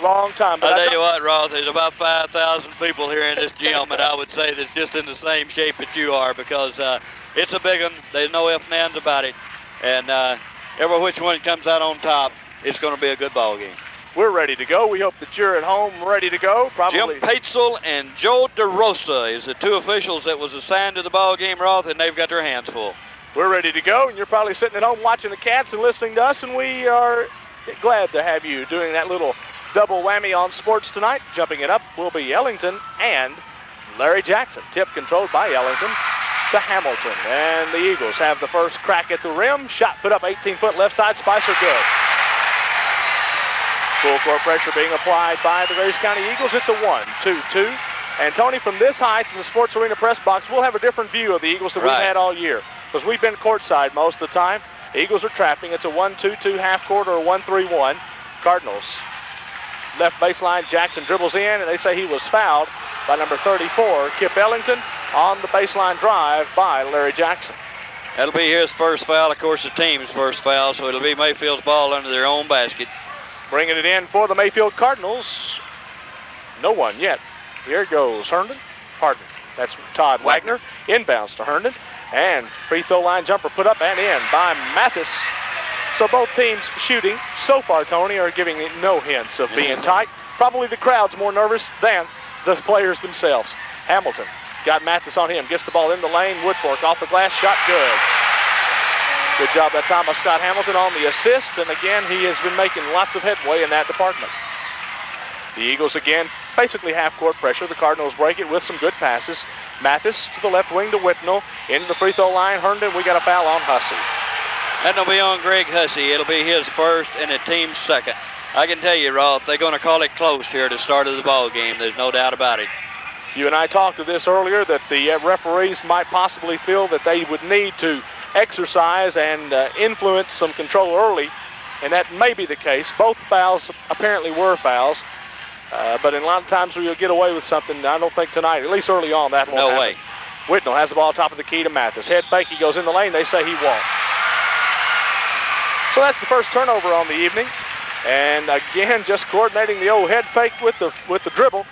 Long time. But I tell you what, Roth, there's about 5,000 people here in this gym, and I would say that's just in the same shape that you are, because it's a big one. There's no ifs and ands about it. And every which one comes out on top, it's going to be a good ball game. We're ready to go. We hope that you're at home ready to go. Probably. Jim Patesel and Joe DeRosa is the two officials that was assigned to the ball game, Roth, and they've got their hands full. We're ready to go, and you're probably sitting at home watching the Cats and listening to us, and we are glad to have you doing that little double whammy on sports tonight. Jumping it up will be Ellington and Larry Jackson. Tip controlled by Ellington to Hamilton. And the Eagles have the first crack at the rim. Shot put up 18-foot left side. Spicer good. Full court pressure being applied by the Grace County Eagles. It's a 1-2-2. And Tony, from this height in the Sports Arena press box, we'll have a different view of the Eagles that we've had all year, because we've been courtside most of the time. The Eagles are trapping. It's a 1-2-2 half court or a 1-3-1. Cardinals left baseline. Jackson dribbles in, and they say he was fouled by number 34, Kip Ellington, on the baseline drive by Larry Jackson. That'll be his first foul, of course, the team's first foul, so it'll be Mayfield's ball under their own basket. Bringing it in for the Mayfield Cardinals. No one yet. Here goes Herndon. Pardon. That's Todd Wagner. Inbounds to Herndon. And free throw line jumper put up and in by Mathis. So both teams shooting so far, Tony, are giving no hints of being tight. Probably the crowd's more nervous than the players themselves. Hamilton got Mathis on him. Gets the ball in the lane. Woodfork off the glass. Shot good. Good job that time by Scott Hamilton on the assist. And again, he has been making lots of headway in that department. The Eagles again, basically half-court pressure. The Cardinals break it with some good passes. Mathis to the left wing to Whitnell. Into the free throw line. Herndon, we got a foul on Hussey. That'll be on Greg Hussey. It'll be his first and the team's second. I can tell you, Roth, they're going to call it close here at the start of the ball game. There's no doubt about it. You and I talked to this earlier, that the referees might possibly feel that they would need to exercise and influence some control early, and that may be the case. Both fouls apparently were fouls, but in a lot of times we'll get away with something. I don't think tonight, at least early on, that won't happen. No way. Whitnell has the ball top of the key to Mathis. Head fake, he goes in the lane. They say he won't. So that's the first turnover on the evening. And again, just coordinating the old head fake with the dribble.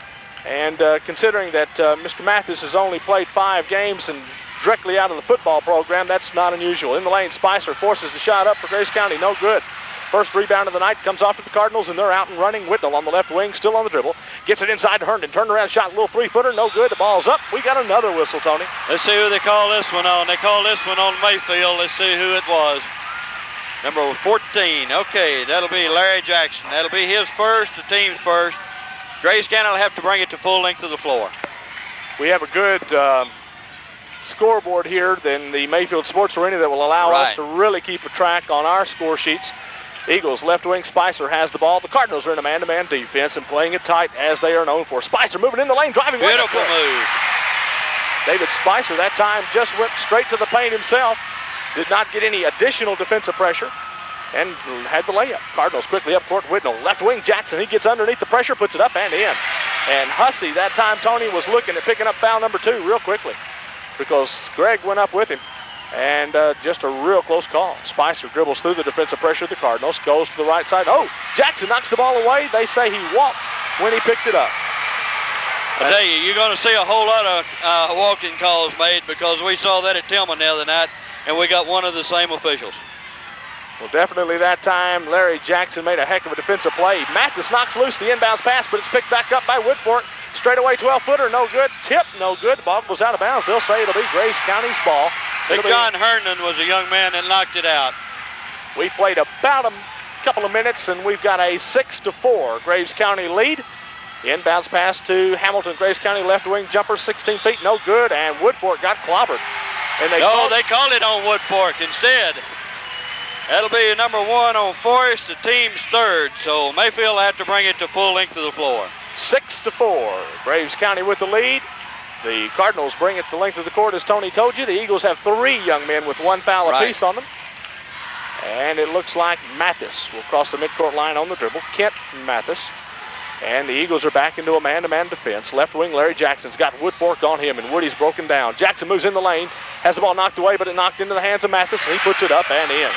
And considering that Mr. Mathis has only played 5 games and directly out of the football program, that's not unusual. In the lane, Spicer forces the shot up for Grace County. No good. First rebound of the night comes off to the Cardinals, and they're out and running. Whitnell on the left wing, still on the dribble. Gets it inside to Herndon. Turned around shot, a little 3-footer. No good. The ball's up. We got another whistle, Tony. Let's see who they call this one on. They call this one on Mayfield. Let's see who it was. Number 14. Okay, that'll be Larry Jackson. That'll be his first, the team's first. Grace County will have to bring it to full length of the floor. We have a good scoreboard here in the Mayfield Sports Arena that will allow us to really keep a track on our score sheets. Eagles left wing, Spicer has the ball. The Cardinals are in a man-to-man defense and playing it tight as they are known for. Spicer moving in the lane, driving. Beautiful move. David Spicer that time just went straight to the paint himself. Did not get any additional defensive pressure and had the layup. Cardinals quickly up court. Whitnell, left wing, Jackson. He gets underneath the pressure, puts it up and in. And Hussey, that time Tony was looking at picking up foul number 2 real quickly because Greg went up with him. And just a real close call. Spicer dribbles through the defensive pressure of the Cardinals, goes to the right side. Oh, Jackson knocks the ball away. They say he walked when he picked it up. I tell you, you're going to see a whole lot of walking calls made because we saw that at Tillman the other night, and we got one of the same officials. Well, definitely that time, Larry Jackson made a heck of a defensive play. Mathis knocks loose the inbounds pass, but it's picked back up by Woodfork. Straightaway 12-footer, no good. Tip, no good. The ball goes out of bounds. They'll say it'll be Grace County's ball. Big John Herndon was a young man that knocked it out. We played about a couple of minutes, and we've got a 6-4 Graves County lead. Inbounds pass to Hamilton. Grace County left wing jumper, 16 feet, no good, and Woodfork got clobbered. And they called it on Woodfork instead. That'll be number 1 on Forrest, the team's third, so Mayfield will have to bring it to full length of the floor. 6-4, Graves County with the lead. The Cardinals bring it to the length of the court, as Tony told you. The Eagles have 3 young men with 1 foul apiece on them. And it looks like Mathis will cross the midcourt line on the dribble. Kent Mathis. And the Eagles are back into a man-to-man defense. Left wing, Larry Jackson's got Woodfork on him, and Woody's broken down. Jackson moves in the lane, has the ball knocked away, but it knocked into the hands of Mathis, and he puts it up and in.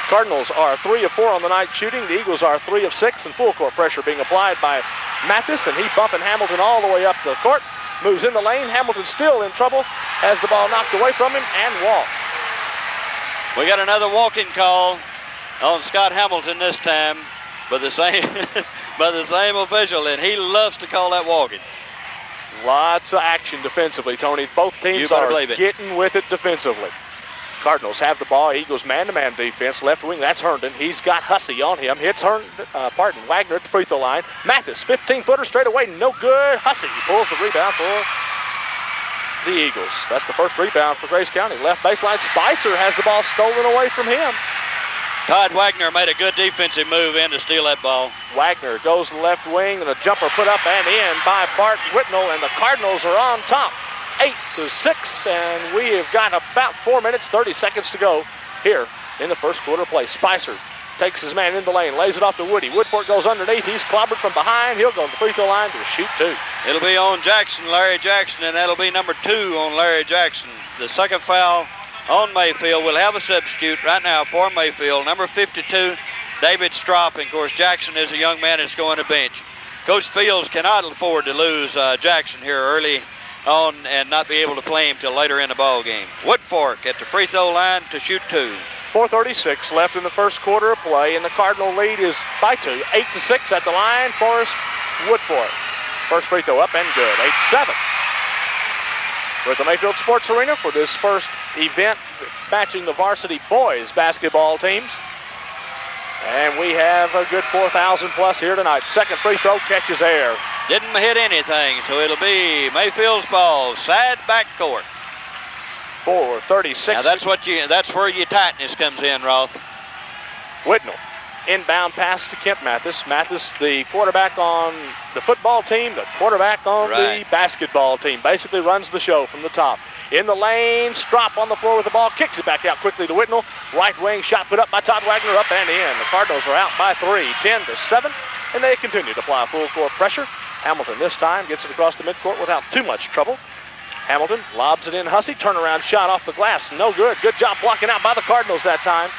Cardinals are 3 of 4 on the night shooting. The Eagles are 3 of 6, and full court pressure being applied by Mathis, and he bumping Hamilton all the way up the court. Moves in the lane. Hamilton still in trouble. Has the ball knocked away from him and walked. We got another walking call on Scott Hamilton this time by the same official, and he loves to call that walking. Lots of action defensively, Tony. Both teams are getting with it defensively. Cardinals have the ball. Eagles man-to-man defense. Left wing, that's Herndon. He's got Hussey on him. Hits Wagner at the free throw line. Mathis, 15-footer straight away, no good. Hussey pulls the rebound for the Eagles. That's the first rebound for Grace County. Left baseline, Spicer has the ball stolen away from him. Todd Wagner made a good defensive move in to steal that ball. Wagner goes to the left wing, and a jumper put up and in by Bart Whitnell, and the Cardinals are on top. 8-6, and we have got about 4 minutes, 30 seconds to go here in the first quarter play. Spicer takes his man in the lane, lays it off to Woody. Woodford goes underneath. He's clobbered from behind. He'll go to the free throw line to shoot 2. It'll be on Jackson, Larry Jackson, and that'll be number 2 on Larry Jackson. The second foul on Mayfield. We'll have a substitute right now for Mayfield. Number 52, David Stropp. And, of course, Jackson is a young man that's going to bench. Coach Fields cannot afford to lose Jackson here early on and not be able to play him till later in the ball game. Woodfork at the free throw line to shoot 2. 4:36 left in the first quarter of play, and the Cardinal lead is by 2. 8-6 at the line. Forrest Woodfork. First free throw up and good. 8-7. We're at the Mayfield Sports Arena for this first event matching the varsity boys basketball teams. And we have a good 4,000 plus here tonight. Second free throw catches air. Didn't hit anything, so it'll be Mayfield's ball. Side backcourt. 4:36. Now that's where your tightness comes in, Roth. Whitnell. Inbound pass to Kent Mathis. Mathis, the quarterback on the football team, the quarterback on the basketball team. Basically runs the show from the top. In the lane, Stropp on the floor with the ball, kicks it back out quickly to Whitnell. Right wing shot put up by Todd Wagner, up and in. The Cardinals are out by 3, 10-7, and they continue to apply full court pressure. Hamilton this time gets it across the midcourt without too much trouble. Hamilton lobs it in. Hussey, turnaround shot off the glass, no good. Good job blocking out by the Cardinals that time.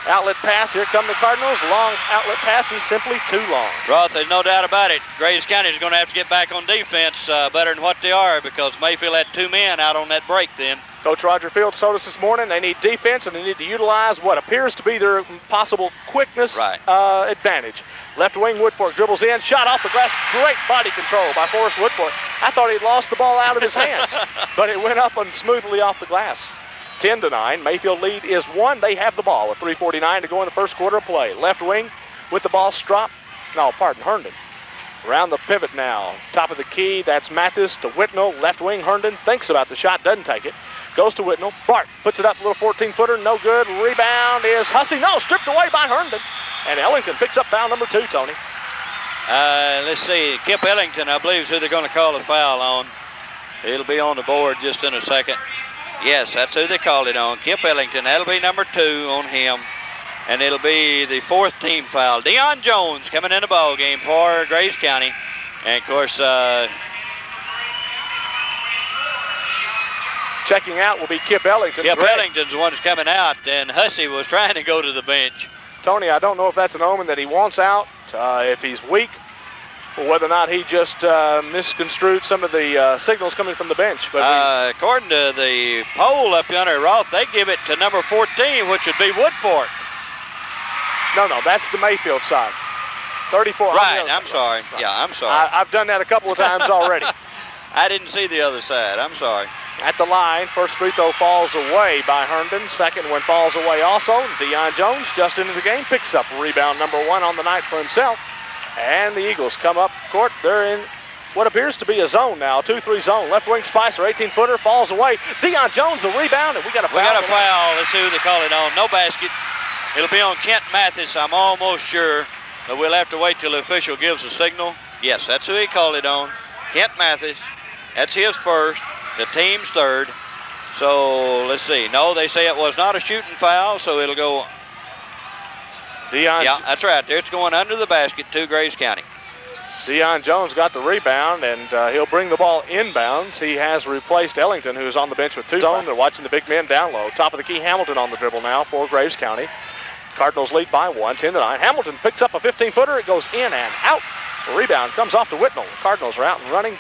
Outlet pass, here come the Cardinals. Long outlet pass is simply too long. Roth, there's no doubt about it. Graves County is going to have to get back on defense better than what they are, because Mayfield had 2 men out on that break then. Coach Roger Fields told us this morning they need defense, and they need to utilize what appears to be their possible quickness advantage. Left wing, Woodfork dribbles in, shot off the glass. Great body control by Forrest Woodfork. I thought he'd lost the ball out of his hands, but it went up and smoothly off the glass. 10-9. Mayfield lead is 1. They have the ball with 3:49 to go in the first quarter of play. Left wing with the ball Herndon. Around the pivot now. Top of the key, that's Mathis to Whitnell. Left wing, Herndon thinks about the shot, doesn't take it. Goes to Whitnell. Bart puts it up, a little 14-footer, no good. Rebound is Hussey. No, stripped away by Herndon. And Ellington picks up foul number 2, Tony. Let's see. Kip Ellington, I believe, is who they're going to call a foul on. It'll be on the board just in a second. Yes, that's who they called it on. Kip Ellington. That'll be number 2 on him. And it'll be the 4th team foul. Deion Jones coming in the ball game for Graves County. And, of course, checking out will be Kip Ellington. Kip Ellington's the one that's coming out, and Hussey was trying to go to the bench. Tony, I don't know if that's an omen that he wants out, if he's weak, or whether or not he just misconstrued some of the signals coming from the bench. But according to the poll up yonder, Roth, they give it to number 14, which would be Woodfork. No, that's the Mayfield side. 34. Right, I'm sorry. Right. Yeah, I'm sorry. I've done that a couple of times already. I didn't see the other side. I'm sorry. At the line, first free throw falls away by Herndon. Second one falls away also. Deion Jones, just into the game, picks up rebound number 1 on the night for himself. And the Eagles come up court. They're in what appears to be a zone now, 2-3 zone. Left wing Spicer, 18-footer, falls away. Deion Jones, the rebound, and we got a foul. We got a foul. Let's see who they call it on. No basket. It'll be on Kent Mathis, I'm almost sure. But we'll have to wait till the official gives a signal. Yes, that's who he called it on. Kent Mathis. That's his first. The team's 3rd. So let's see. No, they say it was not a shooting foul, so it'll go. Yeah, that's right. It's going under the basket to Graves County. Deion Jones got the rebound, and he'll bring the ball inbounds. He has replaced Ellington, who's on the bench with 2 zone. They're watching the big men down low. Top of the key, Hamilton on the dribble now for Graves County. Cardinals lead by 1, 10-9. Hamilton picks up a 15-footer. It goes in and out. The rebound comes off to Whitnell. The Cardinals are out and running.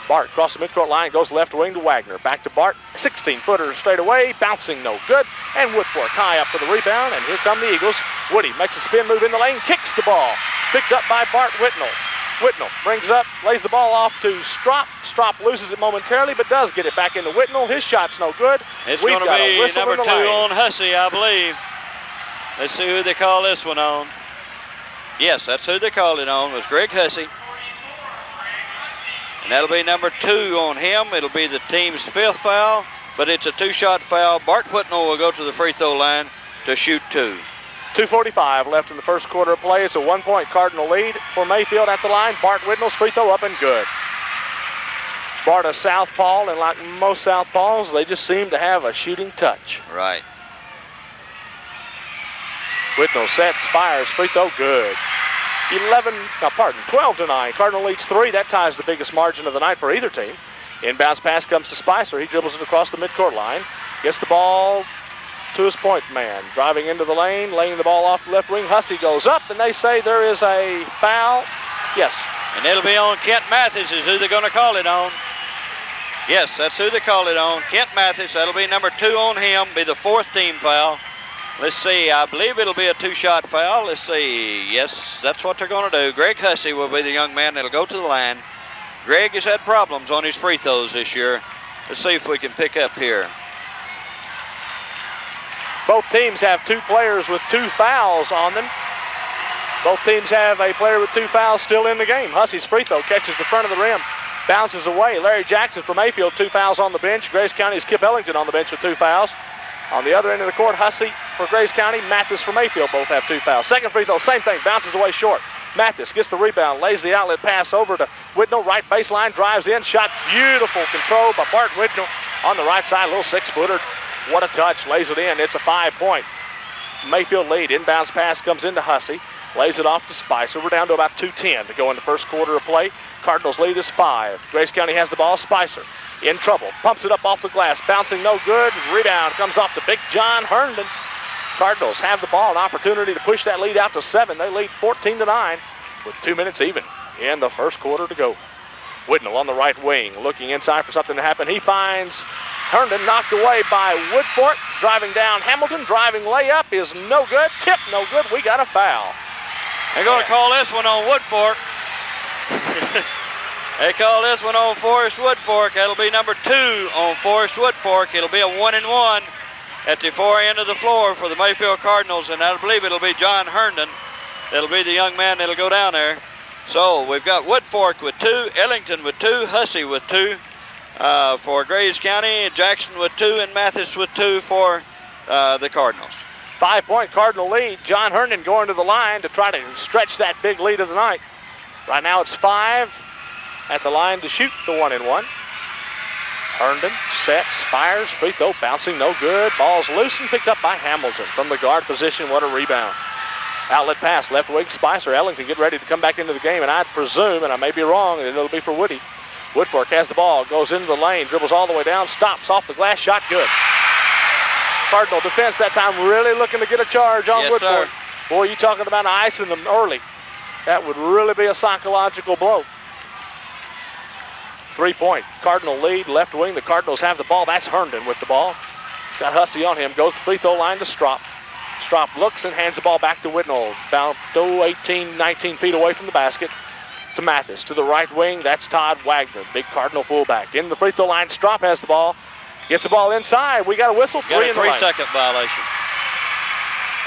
Bart across the midcourt line, goes left wing to Wagner. Back to Bart, 16-footer straight away, bouncing no good. And Woodfork high up for the rebound, and here come the Eagles. Woody makes a spin move in the lane, kicks the ball. Picked up by Bart Whitnell. Whitnell brings up, lays the ball off to Strop. Strop loses it momentarily, but does get it back into Whitnell. His shot's no good. It's going to be number 2 on Hussey, I believe. Let's see who they call this one on. Yes, that's who they called it on, was Greg Hussey. And that'll be number 2 on him. It'll be the team's 5th foul, but it's a 2-shot foul. Bart Whitnell will go to the free throw line to shoot 2. 2:45 left in the first quarter of play. It's a 1-point Cardinal lead for Mayfield at the line. Bart Whitnell's free throw up and good. Bart a southpaw, and like most southpaws, they just seem to have a shooting touch. Right. Whitnell sets, fires, free throw good. 12-9. Cardinal leads 3. That ties the biggest margin of the night for either team. Inbounds pass comes to Spicer. He dribbles it across the midcourt line. Gets the ball to his point man. Driving into the lane, laying the ball off the left wing. Hussey goes up, and they say there is a foul. Yes. And it'll be on Kent Mathis is who they're going to call it on. Yes, that's who they call it on. Kent Mathis. That'll be number 2 on him. Be the 4th team foul. Let's see, I believe it'll be a 2-shot foul. Let's see, yes, that's what they're going to do. Greg Hussey will be the young man that'll go to the line. Greg has had problems on his free throws this year. Let's see if we can pick up here. Both teams have 2 players with 2 fouls on them. Both teams have a player with 2 fouls still in the game. Hussey's free throw catches the front of the rim, bounces away. Larry Jackson from Mayfield, 2 fouls on the bench. Grace County's Kip Ellington on the bench with 2 fouls. On the other end of the court, Hussey for Grace County, Mathis for Mayfield both have 2 fouls. Second free throw, same thing, bounces away short. Mathis gets the rebound, lays the outlet pass over to Whitnell, right baseline, drives in, shot, beautiful control by Bart Whitnell on the right side, little 6-footer. What a touch, lays it in. It's a 5-point Mayfield lead. Inbounds pass comes into Hussey, lays it off to Spicer. We're down to about 2:10 to go in the first quarter of play. Cardinals lead is 5. Grace County has the ball. Spicer in trouble, pumps it up off the glass, bouncing no good. Rebound comes off to Big John Herndon. Cardinals have the ball, an opportunity to push that lead out to 7. They lead 14-9 with 2 minutes even in the first quarter to go. Whitnell on the right wing, looking inside for something to happen. He finds Herndon, knocked away by Woodfork. Driving down Hamilton, driving layup is no good. Tip no good. We got a foul. They're going to call this one on Woodfork. They call this one on Forrest Woodfork. That'll be number 2 on Forrest Woodfork. It'll be a 1-and-1 at the far end of the floor for the Mayfield Cardinals, and I believe it'll be John Herndon. That'll be the young man that'll go down there. So we've got Woodfork with 2, Ellington with 2, Hussey with 2 for Graves County, Jackson with 2, and Mathis with 2 for the Cardinals. 5-point Cardinal lead. John Herndon going to the line to try to stretch that big lead of the night. Right now it's 5 at the line to shoot the 1-and-1. Herndon sets, fires, free throw, bouncing no good. Ball's loose and picked up by Hamilton from the guard position. What a rebound. Outlet pass, left wing, Spicer. Ellington get ready to come back into the game, and I presume, and I may be wrong, and it'll be for Woody. Woodfork has the ball, goes into the lane, dribbles all the way down, stops off the glass, shot good. Cardinal defense that time really looking to get a charge on Woodfork. Sir. Boy, you talking about icing them early. That would really be a psychological blow. 3-point Cardinal lead, left wing. The Cardinals have the ball. That's Herndon with the ball. He's got Hussey on him. Goes to free throw line to Strop. Strop looks and hands the ball back to Whitnell. About 18, 19 feet away from the basket to Mathis. To the right wing, that's Todd Wagner, big Cardinal fullback. In the free throw line, Strop has the ball. Gets the ball inside. We got a whistle. Got a 3-second violation.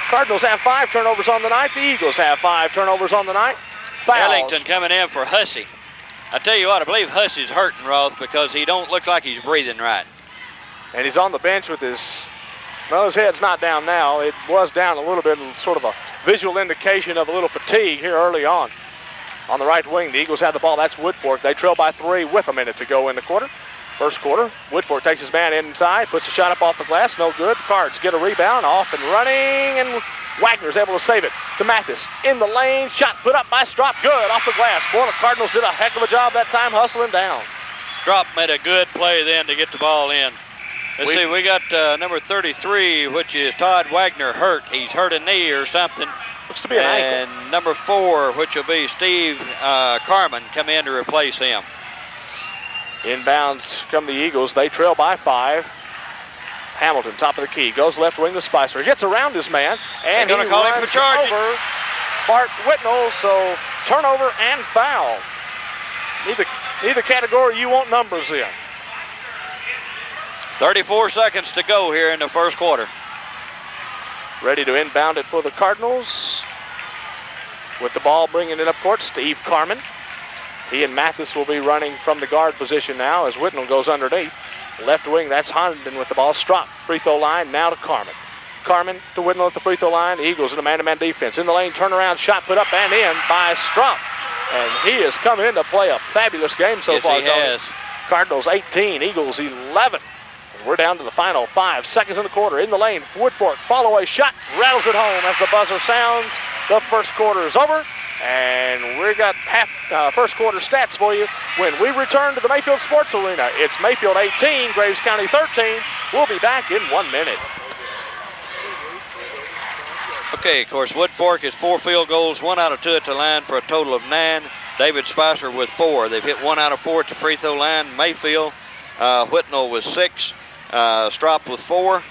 Cardinals have 5 turnovers on the night. The Eagles have 5 turnovers on the night. Fouls. Ellington coming in for Hussey. I tell you what, I believe Hussey's hurting, Roth, because he don't look like he's breathing right. And he's on the bench with his, well, his head's not down now. It was down a little bit, sort of a visual indication of a little fatigue here early on. On the right wing, the Eagles have the ball. That's Woodfork. They trail by 3 with a minute to go in the quarter. First quarter, Woodfork takes his man inside, puts a shot up off the glass, no good. Cards get a rebound, off and running, and Wagner's able to save it to Mathis. In the lane, shot put up by Strop, good, off the glass. Boy, the Cardinals did a heck of a job that time hustling down. Strop made a good play then to get the ball in. Let's see, we got number 33, which is Todd Wagner, hurt. He's hurt a knee or something. Looks to be an ankle. And number 4, which will be Steve Carmen, come in to replace him. Inbounds come the Eagles. They trail by 5. Hamilton, top of the key, goes left wing to Spicer. He gets around his man, and going to call him for charging over Bart Whitnell, so turnover and foul. Neither category you want numbers in. 34 seconds to go here in the first quarter. Ready to inbound it for the Cardinals. With the ball bringing it up court, Steve Carmen. He and Mathis will be running from the guard position now as Whitnell goes underneath. Left wing, that's Herndon with the ball. Strop, free throw line, now to Carmen. Carmen to Whitnell at the free throw line. Eagles in a man-to-man defense. In the lane, turnaround shot put up and in by Strop. And he has come in to play a fabulous game so far. Yes, he has. Cardinals 18, Eagles 11. And we're down to the final 5 seconds in the quarter. In the lane, Woodfork, fall-away shot, rattles it home as the buzzer sounds. The first quarter is over, and we got first quarter stats for you when we return to the Mayfield Sports Arena. It's Mayfield 18, Graves County 13. We'll be back in 1 minute. Okay, of course, Woodfork is 4 field goals, 1 out of 2 at the line for a total of 9. David Spicer with 4. They've hit 1 out of 4 at the free throw line. Mayfield, Whitnell with 6. Strop with 4.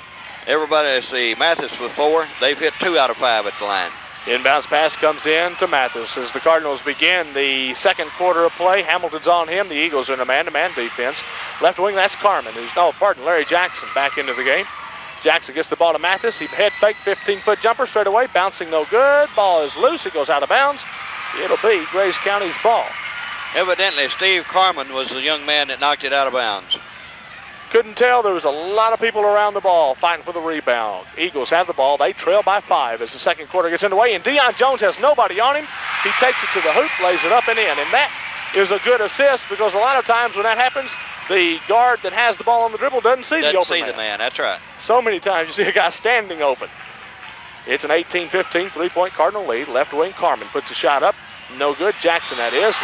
Everybody, let's see, Mathis with 4. They've hit 2 out of 5 at the line. Inbounds pass comes in to Mathis as the Cardinals begin the second quarter of play. Hamilton's on him. The Eagles are in a man-to-man defense. Left wing, that's Carmen. Larry Jackson back into the game. Jackson gets the ball to Mathis. He head fake, 15-foot jumper straight away. Bouncing no good. Ball is loose. It goes out of bounds. It'll be Graves County's ball. Evidently, Steve Carmen was the young man that knocked it out of bounds. Couldn't tell. There was a lot of people around the ball fighting for the rebound. Eagles have the ball. They trail by 5 as the second quarter gets underway. And Deion Jones has nobody on him. He takes it to the hoop, lays it up and in. And that is a good assist because a lot of times when that happens, the guard that has the ball on the dribble doesn't see the open man. That's right. So many times you see a guy standing open. It's an 18-15 3-point Cardinal lead. Left wing, Carmen puts a shot up. No good. Jackson, that is.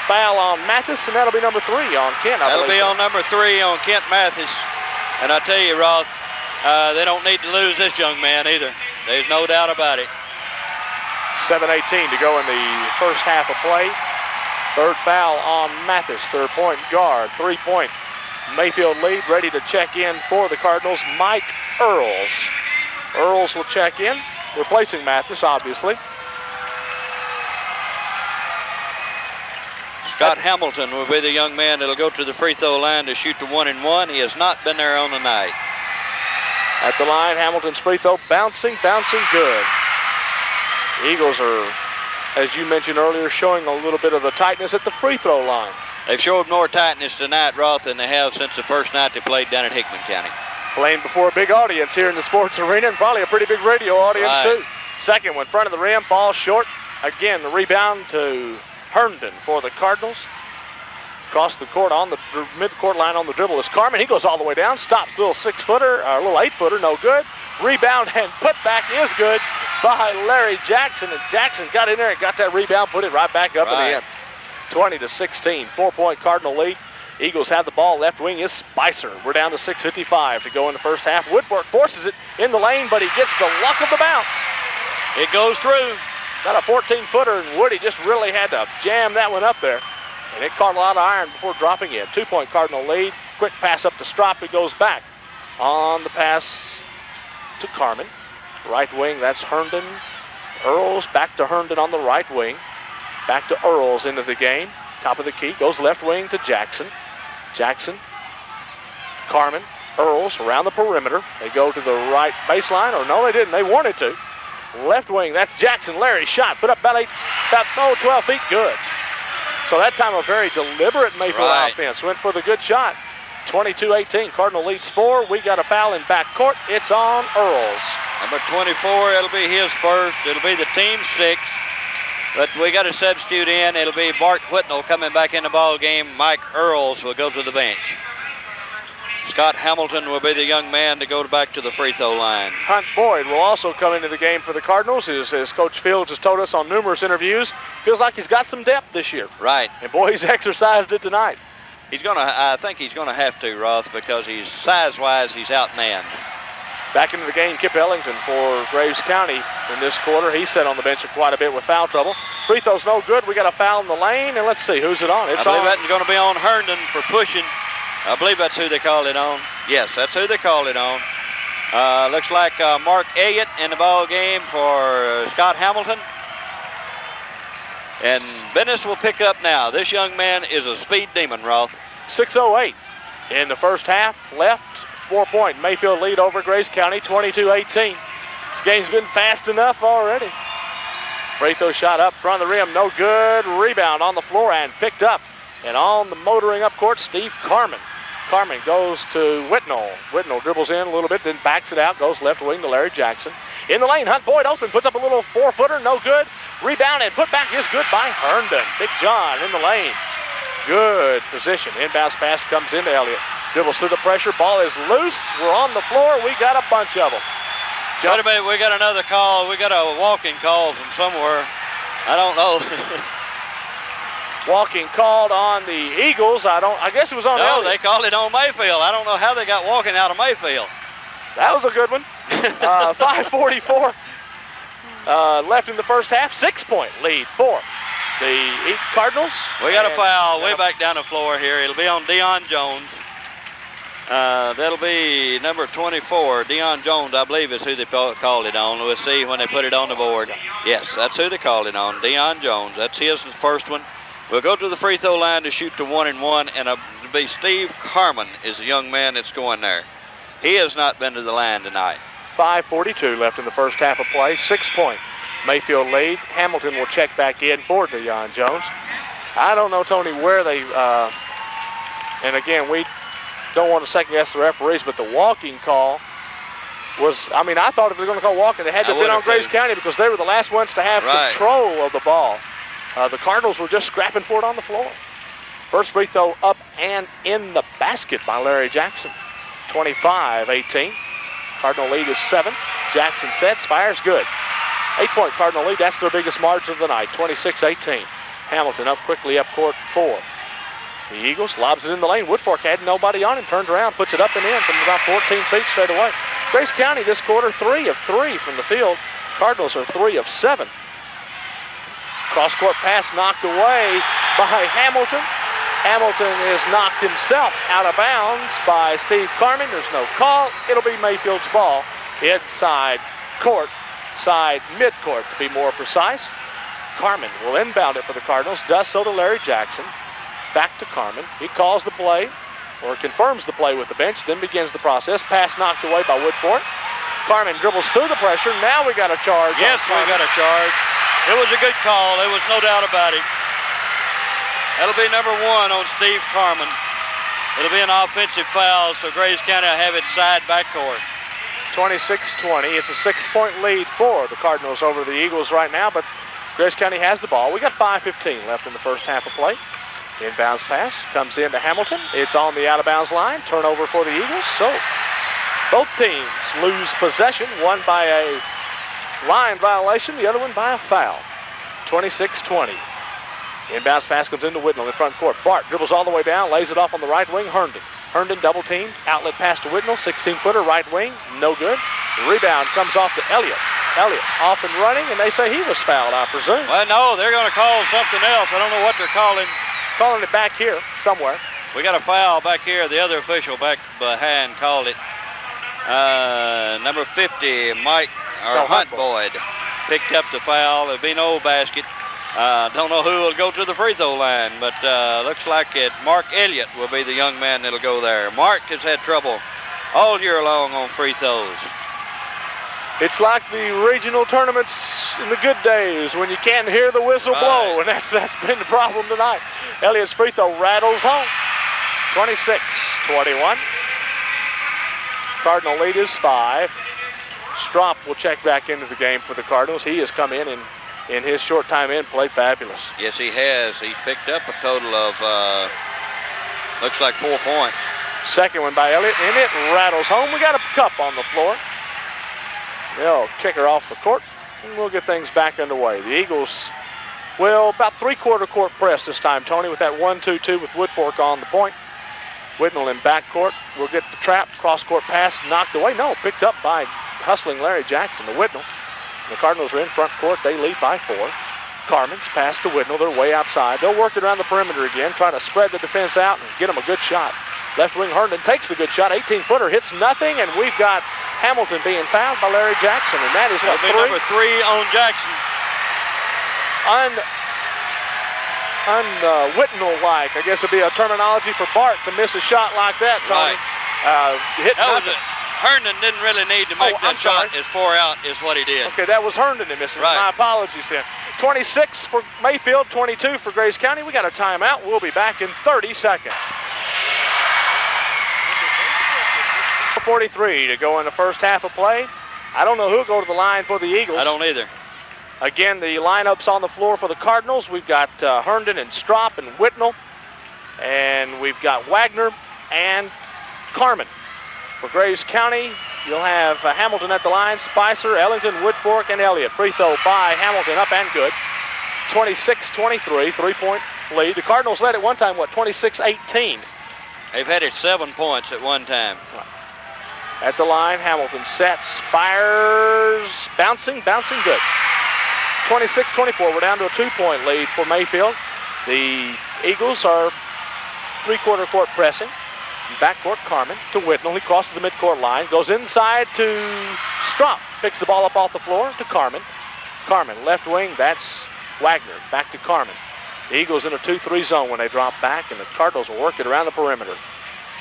Foul on Mathis, and that'll be number 3 on Kent. That'll be on number 3 on Kent Mathis. And I tell you, Roth, they don't need to lose this young man either. There's no doubt about it. 7:18 to go in the first half of play. Third foul on Mathis, third point guard. 3-point Mayfield lead, ready to check in for the Cardinals. Mike Earls. Earls will check in, replacing Mathis, obviously. Scott Hamilton will be the young man that'll go to the free throw line to shoot the 1-and-1. He has not been there on the night. At the line, Hamilton's free throw, bouncing good. The Eagles are, as you mentioned earlier, showing a little bit of the tightness at the free throw line. They've showed more tightness tonight, Roth, than they have since the first night they played down at Hickman County. Playing before a big audience here in the sports arena, and probably a pretty big radio audience, right. too. Second one, front of the rim, falls short. Again, the rebound to Herndon for the Cardinals. Across the court on the mid-court line on the dribble is Carmen. He goes all the way down, stops, little 6-footer, or a little 8-footer, no good. Rebound and putback is good by Larry Jackson, and Jackson got in there and got that rebound, put it right back up in the end. 20-16, 4-point Cardinal lead. Eagles have the ball. Left wing is Spicer. We're down to 6:55 to go in the first half. Woodfork forces it in the lane, but he gets the luck of the bounce. It goes through. Got a 14-footer, and Woody just really had to jam that one up there. And it caught a lot of iron before dropping in. 2-point Cardinal lead. Quick pass up to Strop. It goes back on the pass to Carmen. Right wing, that's Herndon. Earls back to Herndon on the right wing. Back to Earls into the game. Top of the key. Goes left wing to Jackson. Jackson. Carmen. Earls around the perimeter. They go to the right baseline. Or no, they didn't. They wanted to. Left wing, that's Jackson. Larry shot. Put up about 12 feet. Good. So that time a very deliberate Mayfield offense. Went for the good shot. 22-18. Cardinal leads 4. We got a foul in backcourt. It's on Earls. Number 24, it'll be his first. It'll be the team's 6th. But we got a substitute in. It'll be Bart Whitnell coming back in the ball game. Mike Earls will go to the bench. Scott Hamilton will be the young man to go back to the free throw line. Hunt Boyd will also come into the game for the Cardinals. As Coach Fields has told us on numerous interviews, feels like he's got some depth this year. Right. And boy, he's exercised it tonight. I think he's gonna have to, Roth, because he's size-wise, he's outmanned. Back into the game, Kip Ellington for Graves County in this quarter. He sat on the bench quite a bit with foul trouble. Free throw's no good. We got a foul in the lane, and let's see, who's it on? It's I believe that's going to be on Herndon for pushing. I believe that's who they called it on. Yes, that's who they called it on. Looks like Mark Elliott in the ball game for Scott Hamilton. And Bennis will pick up now. This young man is a speed demon, Roth. 6:08 in the first half left. 4-point Mayfield lead over Grace County, 22-18. This game's been fast enough already. Free throw shot up front of the rim, no good. Rebound on the floor and picked up. And on the motoring up court, Steve Carmen. Carmen goes to Whitnell. Whitnell dribbles in a little bit, then backs it out, goes left wing to Larry Jackson. In the lane, Hunt Boyd open, puts up a little 4-footer, no good. Rebound and put back is good by Herndon. Big John in the lane. Good position. Inbounds pass comes into Elliott. Dribbles through the pressure. Ball is loose. We're on the floor. We got a bunch of them. Wait a minute. We got another call. We got a walking call from somewhere. I don't know. Walking called on the Eagles. I guess it was on No, Elliott. they called it on Mayfield. I don't know how they got walking out of Mayfield. That was a good one. 5:44 left in the first half. 6-point lead for the Cardinals. We got a foul way back down the floor here. It'll be on Deion Jones. That'll be number 24. Deion Jones, I believe, is who they called it on. We'll see when they put it on the board. Yes, that's who they called it on. Deion Jones. That's his first one. We'll go to the free throw line to shoot to 1-1, and it'll be Steve Carmen is the young man that's going there. He has not been to the line tonight. 5:42 left in the first half of play. 6-point Mayfield lead. Hamilton will check back in for Deion Jones. I don't know, Tony, where they, and again, we don't want to second guess the referees, but the walking call was, I thought if they were going to call walking, it had to have been on Grace County because they were the last ones to have control of the ball. The Cardinals were just scrapping for it on the floor. First free throw up and in the basket by Larry Jackson. 25-18. Cardinal lead is 7. Jackson sets, fires, good. 8-point Cardinal lead, that's their biggest margin of the night, 26-18. Hamilton up quickly up court 4. The Eagles lobs it in the lane. Woodfork had nobody on him, turned around, puts it up and in from about 14 feet straight away. Grace County this quarter 3 of 3 from the field. Cardinals are 3 of 7. Cross-court pass knocked away by Hamilton. Hamilton is knocked himself out of bounds by Steve Carmen. There's no call. It'll be Mayfield's ball inside court, side midcourt to be more precise. Carmen will inbound it for the Cardinals, does so to Larry Jackson. Back to Carmen. He calls the play, or confirms the play with the bench, then begins the process. Pass knocked away by Woodford. Carmen dribbles through the pressure. Now we got a charge. Yes, we got a charge. It was a good call. There was no doubt about it. That'll be number 1 on Steve Carmen. It'll be an offensive foul, so Graves County will have it side backcourt. 26-20. It's a 6-point lead for the Cardinals over the Eagles right now, but Graves County has the ball. We got 5:15 left in the first half of play. Inbounds pass comes into Hamilton. It's on the out-of-bounds line. Turnover for the Eagles. So both teams lose possession, one by a line violation, the other one by a foul. 26-20. Inbounds pass comes into Whitnell in front court. Bart dribbles all the way down, lays it off on the right wing. Herndon double team. Outlet pass to Whitnell. 16-footer right wing. No good. The rebound comes off to Elliott. Elliott off and running, and they say he was fouled, I presume. Well, no, they're going to call something else. I don't know what they're calling. Calling it back here somewhere. We got a foul back here. The other official back behind called it. Number 50, Hunt Boyd, picked up the foul. It'll be no basket. Don't know who will go to the free throw line, but looks like Mark Elliott will be the young man that'll go there. Mark has had trouble all year long on free throws. It's like the regional tournaments in the good days when you can't hear the whistle blow, and that's been the problem tonight. Elliott's free throw rattles home. 26-21. Cardinal lead is 5. Strop will check back into the game for the Cardinals. He has come in his short time in, played fabulous. Yes, he has. He's picked up a total of, looks like 4 points. Second one by Elliott, and it rattles home. We got a cup on the floor. They'll kick her off the court, and we'll get things back underway. The Eagles Well, about three-quarter court press this time, Tony, with that 1-2-2 with Woodfork on the point. Whitnell in backcourt will get the trap, cross-court pass knocked away. No, picked up by hustling Larry Jackson to Whitnell. The Cardinals are in front court. They lead by 4. Carmen's pass to Whitnell. They're way outside. They'll work it around the perimeter again, try to spread the defense out and get them a good shot. Left wing Herndon takes the good shot. 18-footer hits nothing, and we've got Hamilton being fouled by Larry Jackson, and that is what, 3? Number 3 on Jackson. Whitnell-like, I guess would be a terminology for Bart to miss a shot like that, Tony. Right. Herndon didn't really need to make that shot. As 4 out is what he did. Okay, that was Herndon that missed it. Right. My apologies then. 26 for Mayfield, 22 for Grace County. We got a timeout. We'll be back in 30 seconds. 43 to go in the first half of play. I don't know who'll go to the line for the Eagles. I don't either. Again, the lineups on the floor for the Cardinals. We've got Herndon and Strop and Whitnell. And we've got Wagner and Carmen. For Graves County, you'll have Hamilton at the line, Spicer, Ellington, Woodfork, and Elliott. Free throw by Hamilton, up and good. 26-23, 3-point lead. The Cardinals led at one time, 26-18. They've had it 7 points at one time. At the line, Hamilton sets, fires, bouncing good. 26-24, we're down to a 2-point lead for Mayfield. The Eagles are three-quarter court pressing. Backcourt, Carmen to Whitnell. He crosses the midcourt line, goes inside to Strop. Picks the ball up off the floor to Carmen. Carmen, left wing, that's Wagner. Back to Carmen. The Eagles in a 2-3 zone when they drop back, and the Cardinals will work it around the perimeter.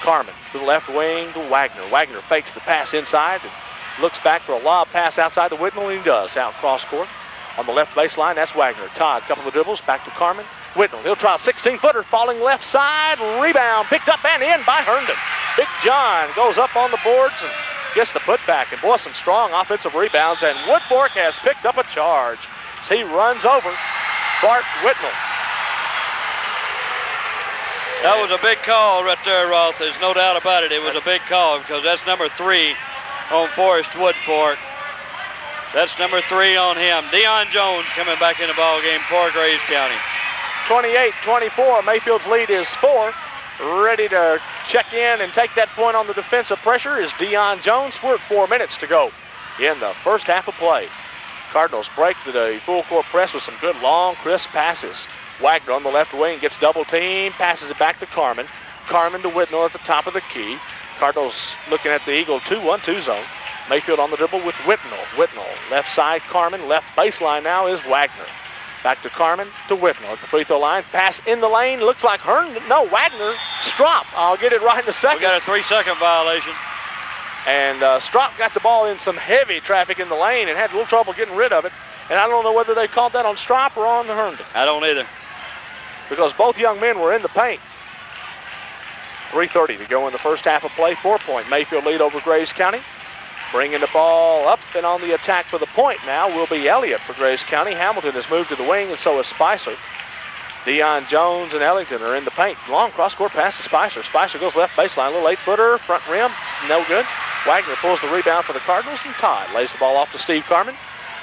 Carmen to the left wing to Wagner. Wagner fakes the pass inside and looks back for a lob pass outside the Whitnell, and he does. Out cross court. On the left baseline, that's Wagner. Todd, couple of dribbles, back to Carmen. Whitnell, he'll try a 16-footer, falling left side, rebound, picked up and in by Herndon. Big John goes up on the boards and gets the putback, and boy, some strong offensive rebounds, and Woodfork has picked up a charge as he runs over Bart Whitnell. That was a big call right there, Roth. There's no doubt about it. It was a big call because that's number 3 on Forrest Woodfork. That's number 3 on him. Deion Jones coming back in the ball game for Graves County. 28-24, Mayfield's lead is 4. Ready to check in and take that point on the defensive pressure is Deion Jones. We're at 4 minutes to go in the first half of play. Cardinals break to the full court press with some good long, crisp passes. Wagner on the left wing gets double team, passes it back to Carmen. Carmen to Whitnell at the top of the key. Cardinals looking at the Eagle 2-1-2 zone. Mayfield on the dribble with Whitnell. Whitnell, left side, Carmen. Left baseline now is Wagner. Back to Carmen to Whitnell at the free throw line. Pass in the lane. Looks like Herndon. No, Wagner. Strop. I'll get it right in a second. We got a 3-second violation. And Strop got the ball in some heavy traffic in the lane and had a little trouble getting rid of it. And I don't know whether they called that on Strop or on Herndon. I don't either. Because both young men were in the paint. 3:30 to go in the first half of play. 4-point Mayfield lead over Graves County. Bringing the ball up and on the attack for the point now will be Elliott for Graves County. Hamilton has moved to the wing, and so is Spicer. Deion Jones and Ellington are in the paint. Long cross-court pass to Spicer. Spicer goes left baseline, a little 8-footer, front rim, no good. Wagner pulls the rebound for the Cardinals, and Todd lays the ball off to Steve Carmen.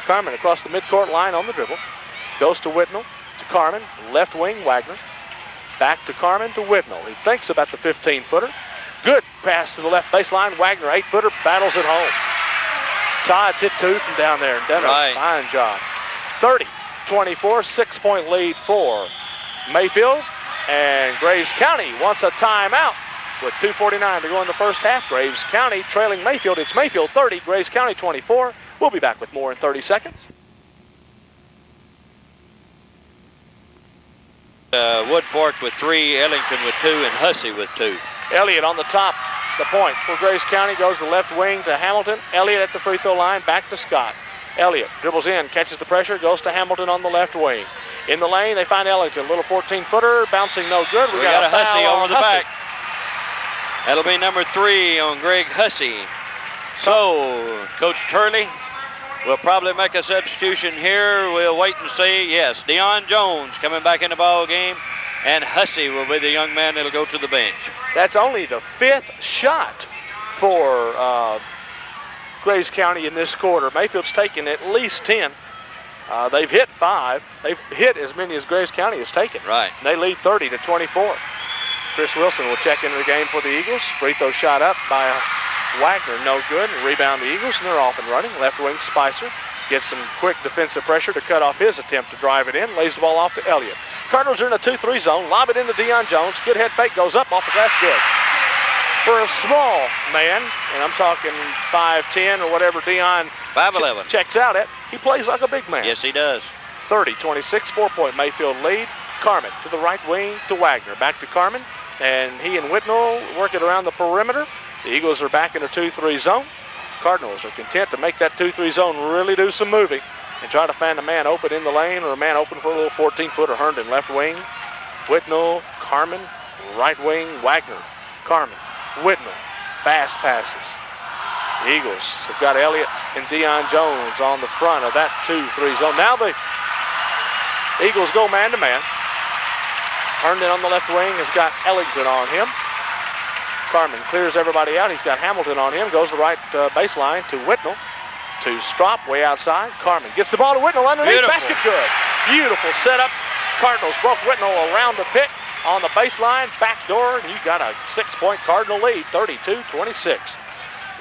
Carmen across the midcourt line on the dribble. Goes to Whitnell, to Carmen, left wing, Wagner. Back to Carmen to Whitnell. He thinks about the 15-footer. Good pass to the left baseline. Wagner, 8-footer, battles it home. Todd's hit 2 from down there and done a fine job. 30-24, 6-point lead for Mayfield. And Graves County wants a timeout with 2:49 to go in the first half. Graves County trailing Mayfield. It's Mayfield 30, Graves County 24. We'll be back with more in 30 seconds. Woodfork with 3, Ellington with 2, and Hussey with 2. Elliott on the top, the point for Graves County, goes to the left wing to Hamilton. Elliott at the free throw line, back to Scott. Elliott dribbles in, catches the pressure, goes to Hamilton on the left wing. In the lane, they find Ellington, a little 14-footer, bouncing no good. We got a Hussey foul over on the back. That'll be number 3 on Greg Hussey. So, Coach Turley will probably make a substitution here. We'll wait and see. Yes, Deion Jones coming back in the ball game, and Hussey will be the young man that'll go to the bench. That's only the 5th shot for Graves County in this quarter. Mayfield's taken at least 10. They've hit 5. They've hit as many as Graves County has taken. Right. They lead 30-24. Chris Wilson will check into the game for the Eagles. Free throw shot up by Wagner, no good. Rebound the Eagles, and they're off and running. Left wing Spicer gets some quick defensive pressure to cut off his attempt to drive it in. Lays the ball off to Elliott. Cardinals are in a 2-3 zone. Lob it into Deion Jones. Good head fake, goes up off the glass, good. For a small man, and I'm talking 5'10" or whatever Deion 5'11". Checks out at, he plays like a big man. Yes, he does. 30-26, 4-point Mayfield lead. Carmen to the right wing to Wagner. Back to Carmen, and he and Whitnell work it around the perimeter. The Eagles are back in a 2-3 zone. Cardinals are content to make that 2-3 zone really do some moving and try to find a man open in the lane or a man open for a little 14-footer. Herndon left wing, Whitnell, Carmen, right wing, Wagner, Carmen, Whitnell, fast passes. The Eagles have got Elliott and Deion Jones on the front of that 2-3 zone. Now the Eagles go man-to-man. Herndon on the left wing has got Ellington on him. Carmen clears everybody out. He's got Hamilton on him. Goes the right baseline to Whitnell. To Strop way outside. Carmen gets the ball to Whitnell underneath. Beautiful. Basket good. Beautiful setup. Cardinals broke Whitnell around the pick on the baseline. Back door. And you got a 6-point Cardinal lead. 32-26.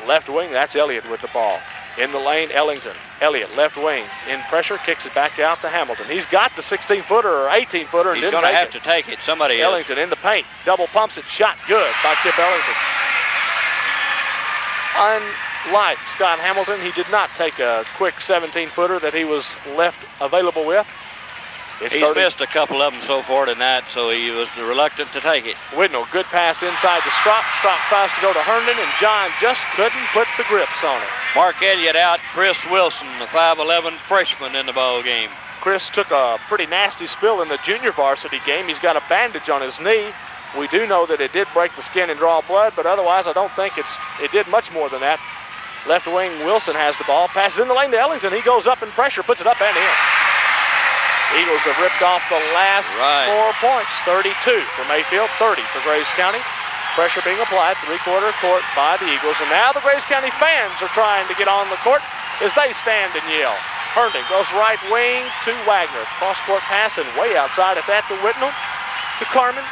Left wing, that's Elliott with the ball. In the lane, Ellington. Elliott, left wing, in pressure, kicks it back out to Hamilton. He's got the 16-footer or 18-footer. He's going to have to take it. Somebody Ellington in the paint. Double pumps it. Shot good by Kip Ellington. Unlike Scott Hamilton, he did not take a quick 17-footer that he was left available with. He's missed a couple of them so far tonight, so he was reluctant to take it. Whitnell, good pass inside to Strop. Strop tries to go to Herndon, and John just couldn't put the grips on it. Mark Elliott out. Chris Wilson, the 5'11" freshman in the ball game. Chris took a pretty nasty spill in the junior varsity game. He's got a bandage on his knee. We do know that it did break the skin and draw blood, but otherwise I don't think it did much more than that. Left wing Wilson has the ball. Passes in the lane to Ellington. He goes up in pressure, puts it up and in. Eagles have ripped off the last 4 points. 32 for Mayfield, 30 for Graves County. Pressure being applied, three-quarter court by the Eagles. And now the Graves County fans are trying to get on the court as they stand and yell. Herndon goes right wing to Wagner. Cross-court pass and way outside at that to Whitnell, to Carmen,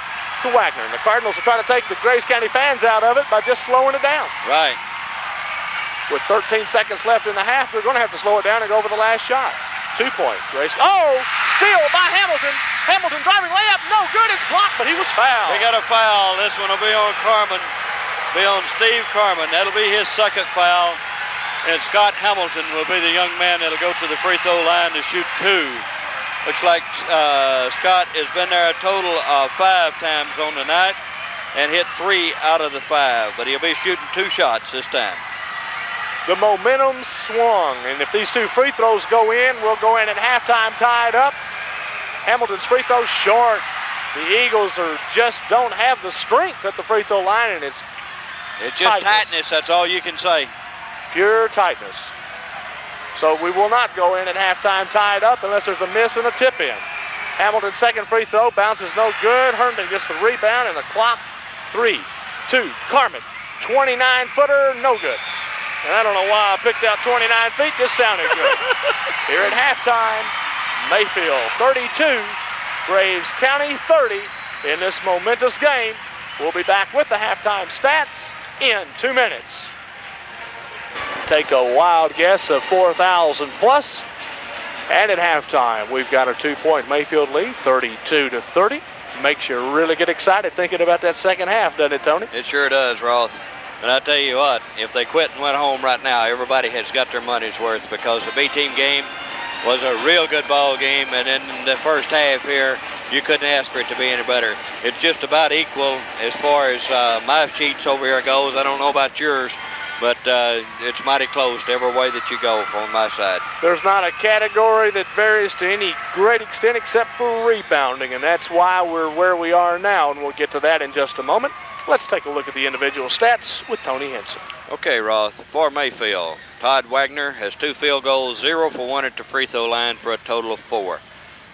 to Wagner. And the Cardinals are trying to take the Graves County fans out of it by just slowing it down. Right. With 13 seconds left in the half, they're going to have to slow it down and go for the last shot. 2-point. Grace. Oh, steal by Hamilton. Hamilton driving layup. No good. It's blocked, but he was fouled. They got a foul. This one will be on Carmen. Be on Steve Carmen. That'll be his second foul. And Scott Hamilton will be the young man that'll go to the free throw line to shoot 2. Looks like Scott has been there a total of 5 times on the night and hit 3 out of the 5. But he'll be shooting 2 shots this time. The momentum swung, and if these 2 free throws go in, we'll go in at halftime tied up. Hamilton's free throw short. The Eagles just don't have the strength at the free throw line, and it's just tightness. That's all you can say. Pure tightness. So we will not go in at halftime tied up unless there's a miss and a tip in. Hamilton's second free throw bounces no good. Herndon gets the rebound, and the clock. 3, 2, Carmen. 29-footer, no good. And I don't know why I picked out 29 feet. Just sounded good. Here at halftime, Mayfield 32, Graves County 30 in this momentous game. We'll be back with the halftime stats in 2 minutes. Take a wild guess of 4,000 plus. And at halftime, we've got a 2-point Mayfield lead, 32-30. Makes you really get excited thinking about that second half, doesn't it, Tony? It sure does, Roth. And I tell you what, if they quit and went home right now, everybody has got their money's worth, because the B-team game was a real good ball game, and in the first half here, you couldn't ask for it to be any better. It's just about equal as far as my sheets over here goes. I don't know about yours, but it's mighty close to every way that you go on my side. There's not a category that varies to any great extent except for rebounding, and that's why we're where we are now, and we'll get to that in just a moment. Let's take a look at the individual stats with Tony Henson. Okay, Roth, for Mayfield, Todd Wagner has 2 field goals, 0 for 1 at the free throw line for a total of 4.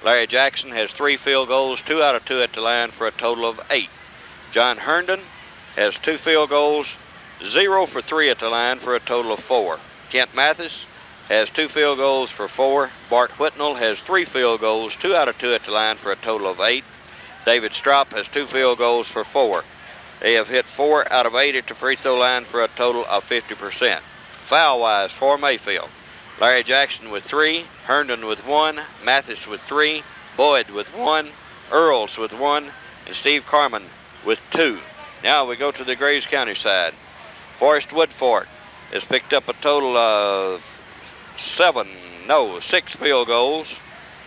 Larry Jackson has 3 field goals, 2 out of 2 at the line for a total of 8. John Herndon has 2 field goals, 0 for 3 at the line for a total of 4. Kent Mathis has 2 field goals for 4. Bart Whitnell has 3 field goals, 2 out of 2 at the line for a total of 8. David Strop has 2 field goals for 4. They have hit 4 out of 8 at the free throw line for a total of 50%. Foul-wise for Mayfield, Larry Jackson with 3, Herndon with 1, Mathis with 3, Boyd with 1, Earls with 1, and Steve Carman with 2. Now we go to the Grays County side. Forrest Woodfork has picked up a total of 6 field goals,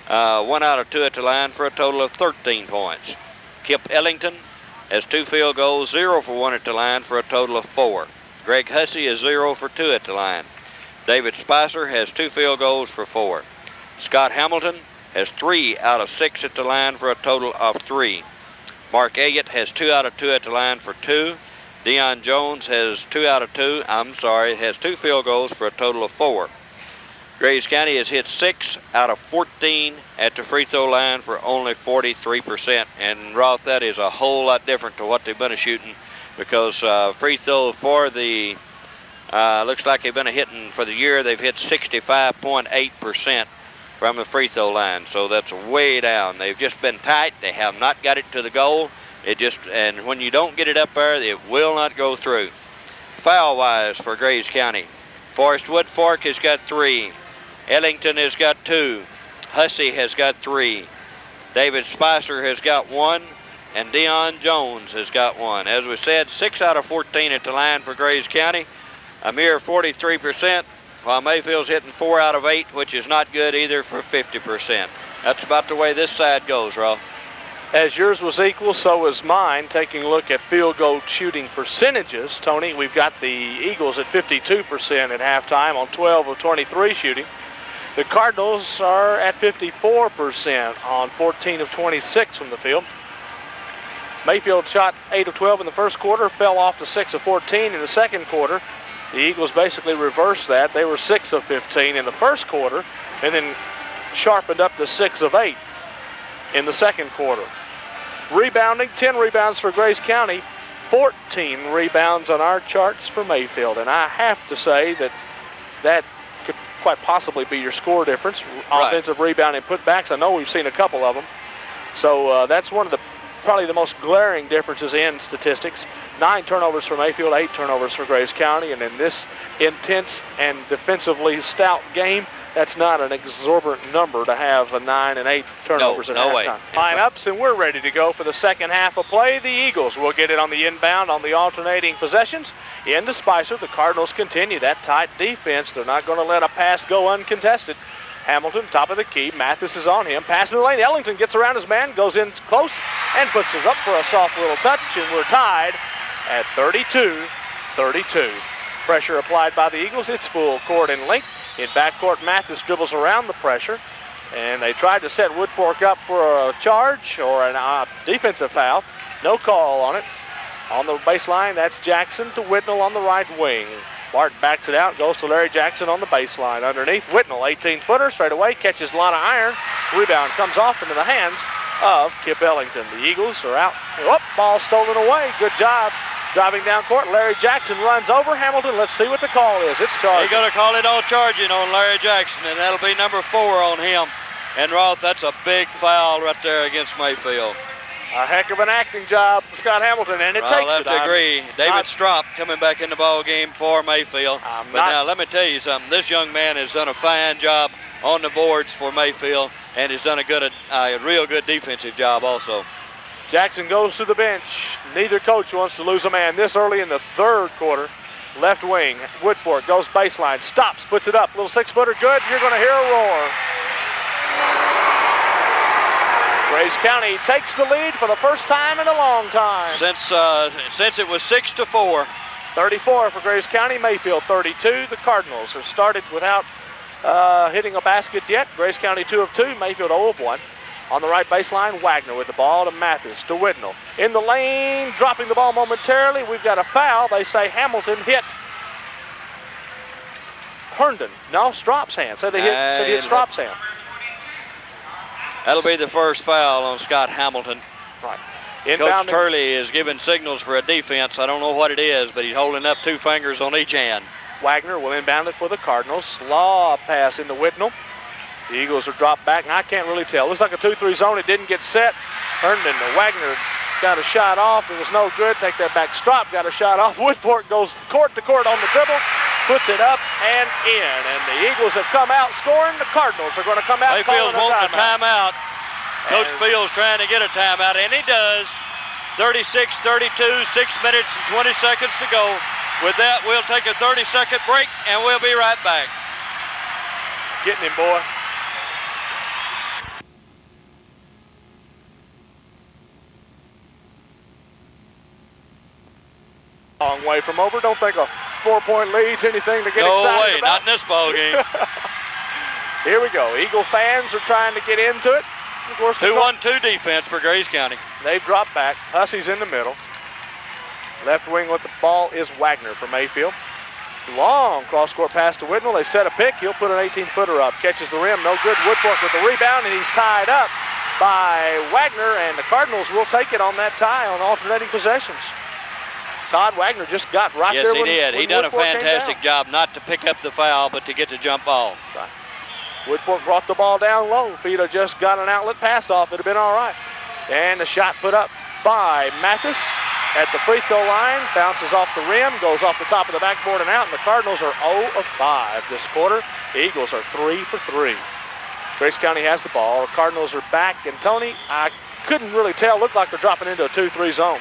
1 out of 2 at the line for a total of 13 points. Kip Ellington has 2 field goals, 0 for 1 at the line for a total of 4. Greg Hussey is 0 for 2 at the line. David Spicer has 2 field goals for 4. Scott Hamilton has 3 out of 6 at the line for a total of 3. Mark Elliott has 2 out of 2 at the line for 2. Deion Jones has 2 field goals for a total of 4. Grays County has hit 6 out of 14 at the free throw line for only 43%. And Roth, that is a whole lot different to what they've been shooting, because free throw for the, looks like they've been hitting for the year, they've hit 65.8% from the free throw line. So that's way down. They've just been tight. They have not got it to the goal. And when you don't get it up there, it will not go through. Foul-wise for Grays County, Forrest Woodfork has got 3. Ellington has got 2. Hussey has got 3. David Spicer has got 1. And Deion Jones has got 1. As we said, 6 out of 14 at the line for Grays County, a mere 43%, while Mayfield's hitting 4 out of 8, which is not good either, for 50%. That's about the way this side goes, Rob. As yours was equal, so was mine. Taking a look at field goal shooting percentages, Tony, we've got the Eagles at 52% at halftime on 12 of 23 shooting. The Cardinals are at 54% on 14 of 26 from the field. Mayfield shot 8 of 12 in the first quarter, fell off to 6 of 14 in the second quarter. The Eagles basically reversed that. They were 6 of 15 in the first quarter, and then sharpened up to 6 of 8 in the second quarter. Rebounding, 10 rebounds for Grays County, 14 rebounds on our charts for Mayfield. And I have to say that could quite possibly be your score difference. Right. Offensive rebound and putbacks. I know we've seen a couple of them. So that's one of probably the most glaring differences in statistics. 9 turnovers for Mayfield, 8 turnovers for Grays County. And in this intense and defensively stout game, that's not an exorbitant number to have a 9 and 8 turnovers at halftime. Lineups, and we're ready to go for the second half of play. The Eagles will get it on the inbound on the alternating possessions. Into Spicer. The Cardinals continue that tight defense. They're not going to let a pass go uncontested. Hamilton, top of the key. Mathis is on him. Pass in the lane. Ellington gets around his man, goes in close, and puts it up for a soft little touch, and we're tied at 32-32. Pressure applied by the Eagles. It's full court and length. In backcourt, Mathis dribbles around the pressure, and they tried to set Woodfork up for a charge or a defensive foul. No call on it. On the baseline, that's Jackson to Whitnell on the right wing. Bart backs it out, goes to Larry Jackson on the baseline. Underneath, Whitnell, 18-footer, straight away, catches a lot of iron. Rebound comes off into the hands of Kip Ellington. The Eagles are out. Oh, ball stolen away. Good job. Driving down court, Larry Jackson runs over Hamilton. Let's see what the call is. It's charging. They're going to call it all charging on Larry Jackson, and that'll be number 4 on him. And Roth, that's a big foul right there against Mayfield. A heck of an acting job, Scott Hamilton, and it takes it. I'll have to agree. David Strop coming back in the ball game for Mayfield. Now, let me tell you something. This young man has done a fine job on the boards for Mayfield, and has done a real good defensive job also. Jackson goes to the bench. Neither coach wants to lose a man this early in the third quarter. Left wing, Woodfork goes baseline, stops, puts it up. Little 6-footer, good. You're going to hear a roar. Grays County takes the lead for the first time in a long time. Since it was 6-4. 34 for Grays County, Mayfield 32. The Cardinals have started without hitting a basket yet. Grays County 2 of 2, Mayfield 0 of 1. On the right baseline, Wagner with the ball to Mathis, to Whitnell. In the lane, dropping the ball momentarily. We've got a foul. They say Hamilton hit Herndon. No, Strop's hand. So they hit Strop's hand. That'll be the first foul on Scott Hamilton. Right. Coach Turley is giving signals for a defense. I don't know what it is, but he's holding up 2 fingers on each hand. Wagner will inbound it for the Cardinals. Lob pass into Whitnell. The Eagles are dropped back, and I can't really tell. Looks like a 2-3 zone. It didn't get set. Herndon, Wagner got a shot off. It was no good. Take that back. Strop got a shot off. Woodfork goes court to court on the dribble. Puts it up and in. And the Eagles have come out scoring. The Cardinals are going to come out Mayfield's calling wanting a timeout. Coach Field's trying to get a timeout, and he does. 36-32, 6 minutes and 20 seconds to go. With that, we'll take a 30-second break, and we'll be right back. Getting him, boy. Long way from over. Don't think a 4-point lead's anything to get excited about. No way, not in this ball game. Here we go. Eagle fans are trying to get into it. Of course, 2-1-2 defense for Grays County. They've dropped back. Hussey's in the middle. Left wing with the ball is Wagner for Mayfield. Long cross-court pass to Whitnell. They set a pick. He'll put an 18-footer up. Catches the rim. No good. Woodfork with the rebound, and he's tied up by Wagner, and the Cardinals will take it on that tie on alternating possessions. Todd Wagner just got right there. Yes, he did. He done a fantastic job not to pick up the foul, but to get the jump ball. Right. Woodfork brought the ball down low. If he'd have just got an outlet pass off, it'd have been all right. And the shot put up by Mathis at the free throw line. Bounces off the rim, goes off the top of the backboard and out. And the Cardinals are 0 of 5 this quarter. The Eagles are 3 for 3. Grace County has the ball. The Cardinals are back. And Tony, I couldn't really tell. Looked like they're dropping into a 2-3 zone.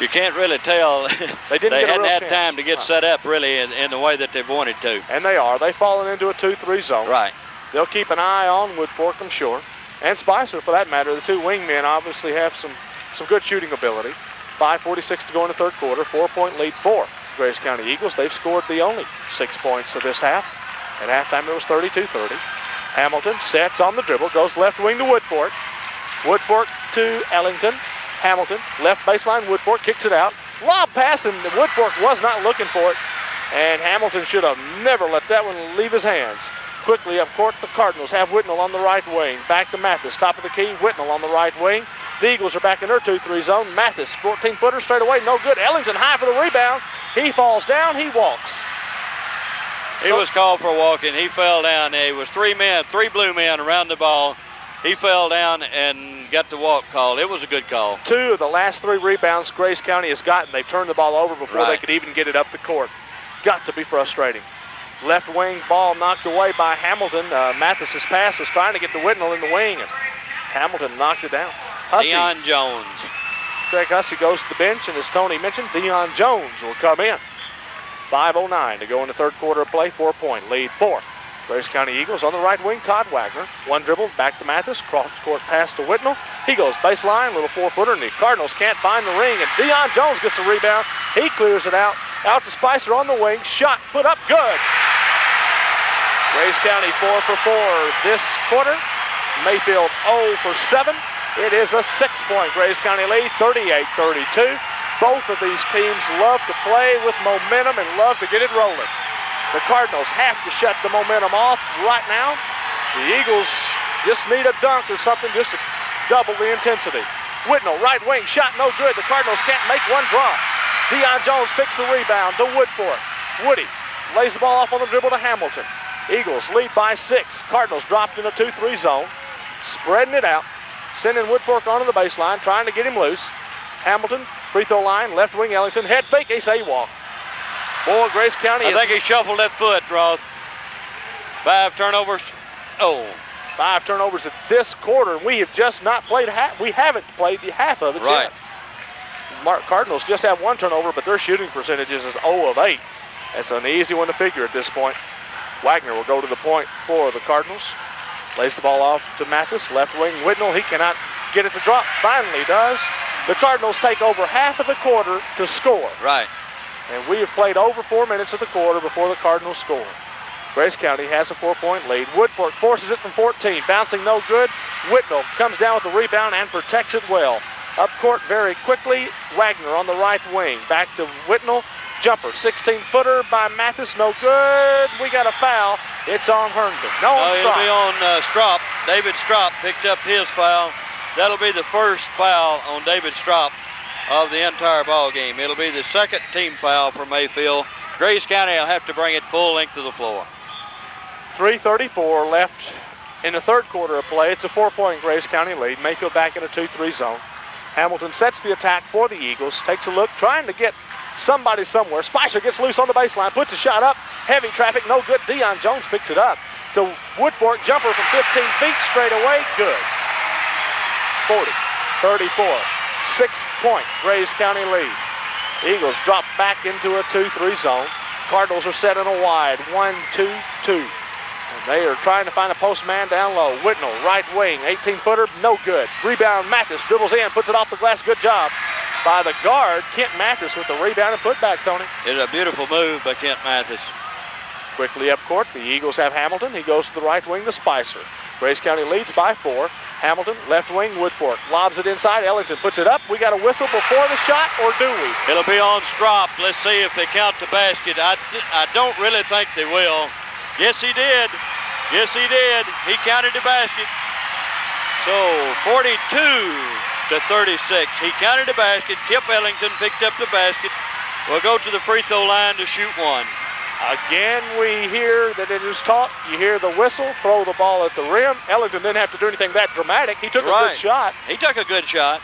You can't really tell. They hadn't had time to get set up really in the way that they've wanted to. And they are. They've fallen into a 2-3 zone. Right. They'll keep an eye on Woodfork, I'm sure. And Spicer, for that matter. The two wingmen obviously have some good shooting ability. 5:46 to go in the third quarter. 4-point lead for Grace County Eagles. They've scored the only 6 points of this half. At halftime, it was 32-30. Hamilton sets on the dribble, goes left wing to Woodfork. Woodfork to Ellington. Hamilton, left baseline, Woodfork kicks it out. Lob pass, and Woodfork was not looking for it. And Hamilton should have never let that one leave his hands. Quickly up court, the Cardinals have Whitnell on the right wing. Back to Mathis, top of the key, Whitnell on the right wing. The Eagles are back in their 2-3 zone. Mathis, 14-footer, straight away, no good. Ellington high for the rebound. He falls down, he walks. He was called for walking. He fell down. There was three blue men around the ball. He fell down and got the walk call. It was a good call. 2 of the last 3 rebounds Grace County has gotten. They've turned the ball over before they could even get it up the court. Got to be frustrating. Left wing ball knocked away by Hamilton. Mathis's pass was trying to get to Whitnell in the wing, and Hamilton knocked it down. Hussey, Deion Jones. Greg Hussey goes to the bench, and as Tony mentioned, Deion Jones will come in. 5:09 to go in the third quarter of play. 4-point lead for Grace County Eagles. On the right wing, Todd Wagner. One dribble, back to Mathis. Cross-court pass to Whitnell. He goes baseline, little 4-footer, and the Cardinals can't find the ring. And Deion Jones gets the rebound. He clears it out. Out to Spicer on the wing. Shot put up, good. Grace County 4 for 4 this quarter. Mayfield 0 for 7. It is a 6-point Grace County lead, 38-32. Both of these teams love to play with momentum and love to get it rolling. The Cardinals have to shut the momentum off right now. The Eagles just need a dunk or something just to double the intensity. Whitnell, right wing, shot no good. The Cardinals can't make one draw. Deion Jones picks the rebound to Woodfork. Woody lays the ball off on the dribble to Hamilton. Eagles lead by 6. Cardinals dropped in a 2-3 zone, spreading it out, sending Woodfork onto the baseline, trying to get him loose. Hamilton, free throw line, left wing Ellington, head fake, he say walk. Boy, Grace County I think he shuffled that foot, Roth. 5 turnovers. 5 turnovers at this quarter, and we have just not played half. We haven't played the half of it yet. Cardinals just have 1 turnover, but their shooting percentages is 0 of 8. That's an easy one to figure at this point. Wagner will go to the point for the Cardinals. Lays the ball off to Mathis, left wing Whitnell. He cannot get it to drop. Finally does. The Cardinals take over half of the quarter to score. Right. And we have played over 4 minutes of the quarter before the Cardinals score. Grace County has a 4-point lead. Woodfork forces it from 14. Bouncing no good. Whitnell comes down with the rebound and protects it well. Up court very quickly. Wagner on the right wing. Back to Whitnell. Jumper, 16-footer by Mathis, no good. We got a foul. It's on Herndon. No, it'll be on Strop. David Strop picked up his foul. That'll be the first foul on David Strop of the entire ball game. It'll be the second team foul for Mayfield. Grace County will have to bring it full length of the floor. 3:34 left in the third quarter of play. It's a 4-point Grace County lead. Mayfield back in a 2-3 zone. Hamilton sets the attack for the Eagles. Takes a look, trying to get somebody somewhere. Spicer gets loose on the baseline, puts a shot up. Heavy traffic, no good. Dion Jones picks it up. To Woodfork, jumper from 15 feet, straight away, good. 40-34, 6-point Grace County lead. Eagles drop back into a 2-3 zone. Cardinals are set in a wide 1-2-2. And they are trying to find a post man down low. Whitnell, right wing, 18-footer, no good. Rebound, Mathis dribbles in, puts it off the glass. Good job by the guard, Kent Mathis, with the rebound and putback, Tony. It's a beautiful move by Kent Mathis. Quickly up court, the Eagles have Hamilton. He goes to the right wing to Spicer. Grace County leads by 4. Hamilton, left wing, Woodfork. Lobs it inside. Ellington puts it up. We got a whistle before the shot, or do we? It'll be on Strop. Let's see if they count the basket. I don't really think they will. Yes, he did. Yes, he did. He counted the basket. So 42-36. He counted the basket. Kip Ellington picked up the basket. We'll go to the free throw line to shoot one. Again, we hear that it is taught. You hear the whistle, throw the ball at the rim. Ellington didn't have to do anything that dramatic. He took a good shot. He took a good shot.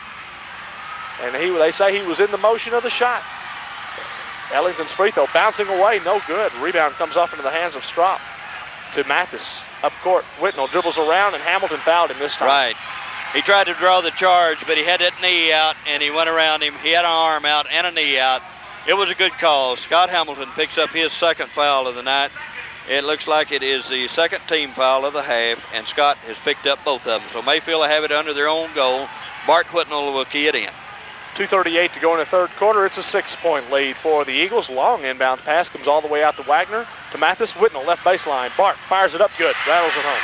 And they say he was in the motion of the shot. Ellington's free throw bouncing away, no good. Rebound comes off into the hands of Strop to Mathis. Up court, Whitnell dribbles around, and Hamilton fouled him this time. Right. He tried to draw the charge, but he had that knee out, and he went around him. He had an arm out and a knee out. It was a good call. Scott Hamilton picks up his second foul of the night. It looks like it is the second team foul of the half, and Scott has picked up both of them. So Mayfield will have it under their own goal. Bart Whitnell will key it in. 2:38 to go in the third quarter. It's a 6-point lead for the Eagles. Long inbound pass comes all the way out to Wagner. To Mathis. Whitnell, left baseline. Bart fires it up good. Rattles it home.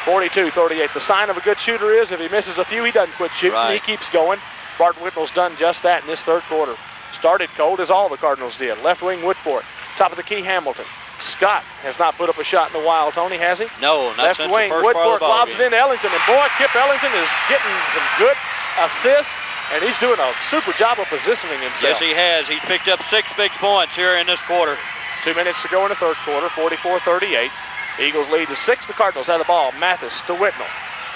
42-38. The sign of a good shooter is if he misses a few, he doesn't quit shooting. Right. He keeps going. Bart Whitnell's done just that in this third quarter. Started cold, as all the Cardinals did. Left wing, Woodford. Top of the key, Hamilton. Scott has not put up a shot in a while, Tony, has he? No, not left since wing, the first part of Woodford the ball lobs it into Ellington. And boy, Kip Ellington is getting some good assists, and he's doing a super job of positioning himself. Yes, he has. He's picked up 6 big points here in this quarter. 2 minutes to go in the third quarter, 44-38. Eagles lead to 6. The Cardinals have the ball. Mathis to Whitnell.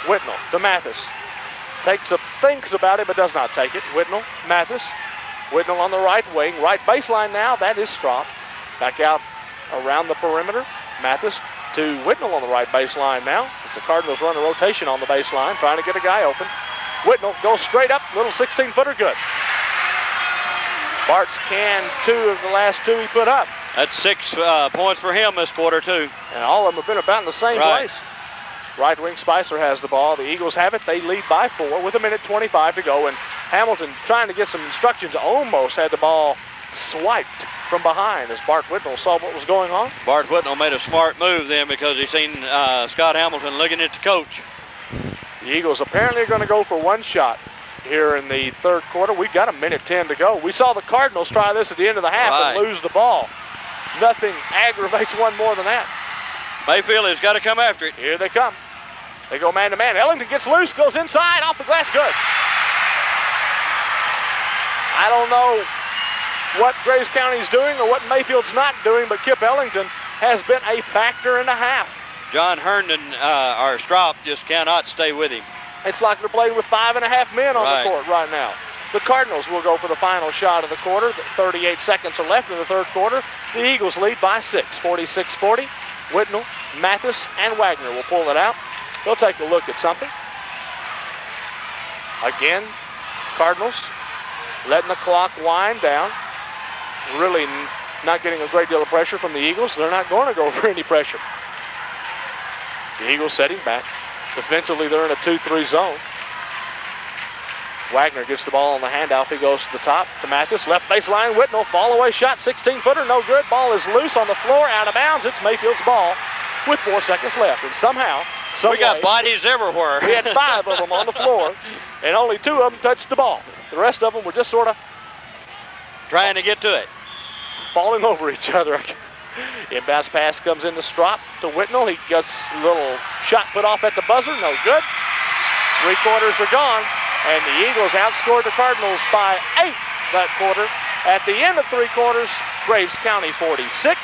Whitnell to Mathis. Thinks about it, but does not take it. Whitnell, Mathis. Whitnell on the right wing. Right baseline now. That is Strop. Back out around the perimeter. Mathis to Whitnell on the right baseline now. It's the Cardinals run a rotation on the baseline, trying to get a guy open. Whitnell goes straight up. Little 16-footer good. Bart's can 2 of the last 2 he put up. That's 6 points for him this quarter, too. And all of them have been about in the same place. Right wing Spicer has the ball. The Eagles have it. They lead by 4 with 1:25 to go. And Hamilton, trying to get some instructions, almost had the ball swiped from behind as Bart Whitnell saw what was going on. Bart Whitnell made a smart move then because he seen Scott Hamilton looking at the coach. The Eagles apparently are going to go for 1 shot here in the third quarter. We've got 1:10 to go. We saw the Cardinals try this at the end of the half and lose the ball. Nothing aggravates one more than that. Mayfield has got to come after it. Here they come. They go man-to-man. Ellington gets loose, goes inside, off the glass, good. I don't know what Grace County's doing or what Mayfield's not doing, but Kip Ellington has been a factor and a half. John Herndon, or Strop, just cannot stay with him. It's like they're playing with 5.5 men on the court right now. The Cardinals will go for the final shot of the quarter. 38 seconds are left in the third quarter. The Eagles lead by 6, 46-40. Whitnell, Mathis, and Wagner will pull it out. They'll take a look at something. Again, Cardinals letting the clock wind down. Really not getting a great deal of pressure from the Eagles. They're not going to go for any pressure. The Eagles setting back. Defensively, they're in a 2-3 zone. Wagner gets the ball on the handoff. He goes to the top to Mathis. Left baseline, Whitnell. Fall away shot, 16-footer, no good. Ball is loose on the floor, out of bounds. It's Mayfield's ball with 4 seconds left. And somehow, we got bodies everywhere. We had 5 of them on the floor, and only 2 of them touched the ball. The rest of them were just sort of trying to get to it, falling over each other. Inbounds pass comes in the Strop to Whitnell. He gets a little shot put off at the buzzer, no good. 3 quarters are gone, and the Eagles outscored the Cardinals by 8 that quarter, At the end of 3 quarters, Graves County 46.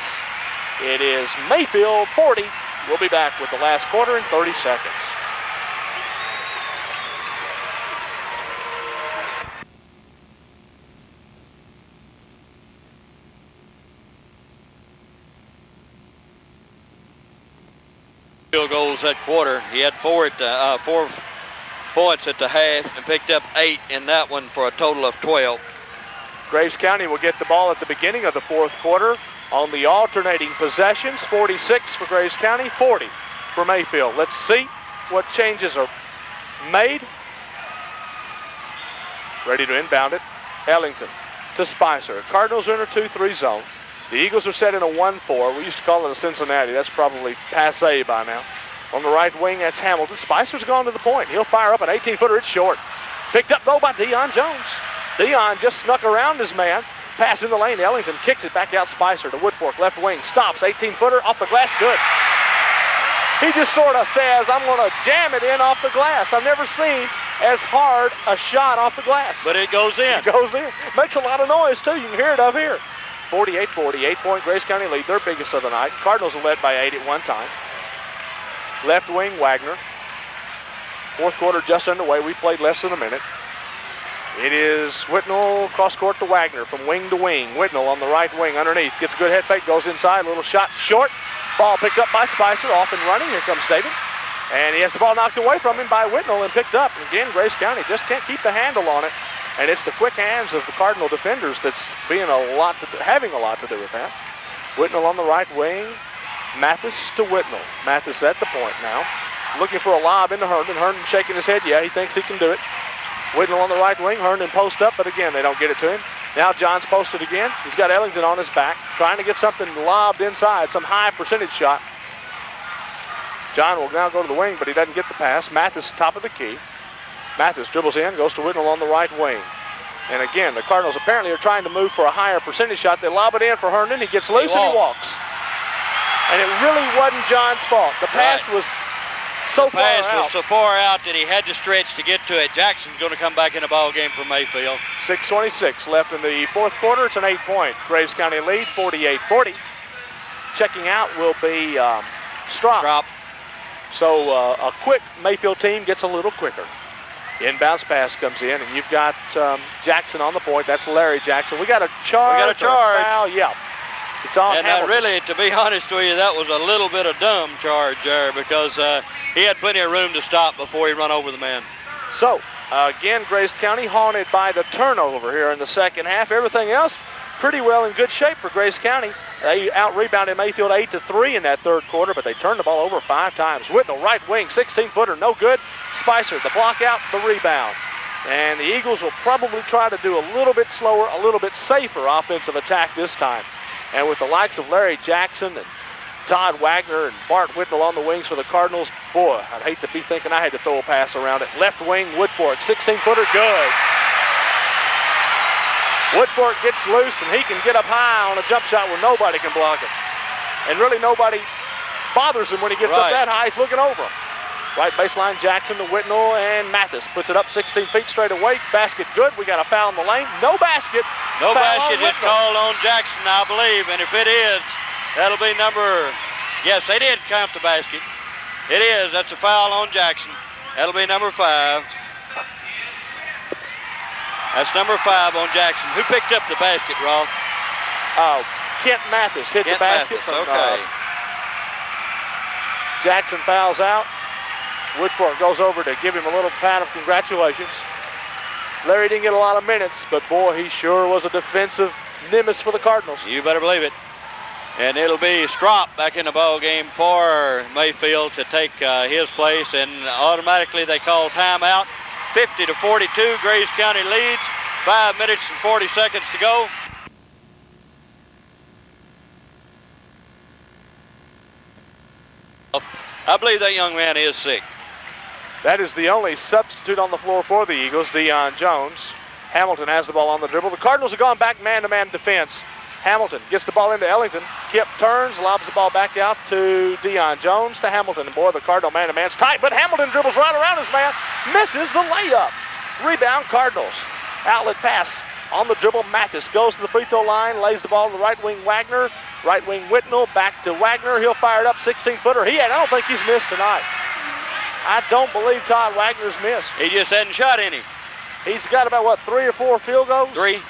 It is Mayfield 40. We'll be back with the last quarter in 30 seconds. Field goals that quarter. He had 4 points at the half and picked up 8 in that one for a total of 12. Graves County will get the ball at the beginning of the 4th quarter on the alternating possessions. 46 for Graves County, 40 for Mayfield. Let's see what changes are made. Ready to inbound it. Ellington to Spicer. Cardinals are in a 2-3 zone. The Eagles are set in a 1-4. We used to call it a Cincinnati. That's probably passé by now. On the right wing, that's Hamilton. Spicer's gone to the point. He'll fire up an 18-footer. It's short. Picked up, though, by Deion Jones. Deion just snuck around his man. Pass in the lane. Ellington kicks it back out Spicer to Woodfork. Left wing. Stops. 18-footer. Off the glass. Good. He just sort of says, I'm going to jam it in off the glass. I've never seen as hard a shot off the glass. But it goes in. It goes in. Makes a lot of noise, too. You can hear it up here. 48-40. 8-point Graves County lead. Their biggest of the night. Cardinals are led by 8 at one time. Left wing, Wagner. 4th quarter just underway. We played less than a minute. It is Whitnell cross court to Wagner from wing to wing. Whitnell on the right wing underneath. Gets a good head fake, goes inside. Little shot short. Ball picked up by Spicer. Off and running. Here comes David. And he has the ball knocked away from him by Whitnell and picked up. And again, Graves County just can't keep the handle on it. And it's the quick hands of the Cardinal defenders that's having a lot to do with that. Whitnell on the right wing. Mathis to Whitnell. Mathis at the point now. Looking for a lob into Herndon. Herndon shaking his head. Yeah, he thinks he can do it. Whitnell on the right wing. Herndon post up, but again, they don't get it to him. Now John's posted again. He's got Ellington on his back, trying to get something lobbed inside, some high percentage shot. John will now go to the wing, but he doesn't get the pass. Mathis, top of the key. Mathis dribbles in, goes to Whitnell on the right wing. And again, the Cardinals apparently are trying to move for a higher percentage shot. They lob it in for Herndon. He gets loose and he walks. And it really wasn't John's fault. The pass was so far out. The pass was so far out that he had to stretch to get to it. Jackson's going to come back in the ball game for Mayfield. 6:26 left in the 4th quarter. It's an 8-point Graves County lead, 48-40. Checking out will be Strop. So a quick Mayfield team gets a little quicker. Inbounds pass comes in, and you've got Jackson on the point. That's Larry Jackson. We got a charge. We got a charge. Foul. Yeah. It's on and really, to be honest with you, that was a little bit of dumb charge there because he had plenty of room to stop before he run over the man. So, again, Graves County haunted by the turnover here in the second half. Everything else pretty well in good shape for Graves County. They out-rebounded Mayfield 8-3 in that 3rd quarter, but they turned the ball over 5 times. Whitnell, right wing, 16-footer, no good. Spicer, the block out, the rebound. And the Eagles will probably try to do a little bit slower, a little bit safer offensive attack this time. And with the likes of Larry Jackson and Todd Wagner and Bart Whitnell on the wings for the Cardinals, boy, I'd hate to be thinking I had to throw a pass around it. Left wing, Woodfork, 16-footer, good. Woodfork gets loose, and he can get up high on a jump shot where nobody can block it. And really nobody bothers him when he gets up that high. He's looking over him. Right baseline, Jackson to Whitnell, and Mathis puts it up 16 feet straight away. Basket good. We got a foul in the lane. No basket. No basket is called on Jackson, I believe. And if it is, that'll be number... Yes, they did count the basket. It is. That's a foul on Jackson. That'll be number 5. That's number 5 on Jackson. Who picked up the basket, Rolf? Oh, Kent Mathis hit the basket. Okay. Jackson fouls out. Woodfork goes over to give him a little pat of congratulations. Larry didn't get a lot of minutes, but boy, he sure was a defensive nemesis for the Cardinals. You better believe it. And it'll be Strop back in the ball game for Mayfield to take his place, and automatically they call timeout. 50-42, Graves County leads. 5 minutes and 40 seconds to go. I believe that young man is sick. That is the only substitute on the floor for the Eagles, Deion Jones. Hamilton has the ball on the dribble. The Cardinals have gone back man-to-man defense. Hamilton gets the ball into Ellington. Kip turns, lobs the ball back out to Deion Jones to Hamilton. And boy, the Cardinal man-to-man's tight, but Hamilton dribbles right around his man, misses the layup. Rebound, Cardinals. Outlet pass On the dribble, Mathis goes to the free throw line, lays the ball to the right wing, Wagner. Right wing, Whitnell, back to Wagner. He'll fire it up, 16-footer. I don't think he's missed tonight. I don't believe Todd Wagner's missed. He just hadn't shot any. He's got about, what, 3 or 4 field goals? Three.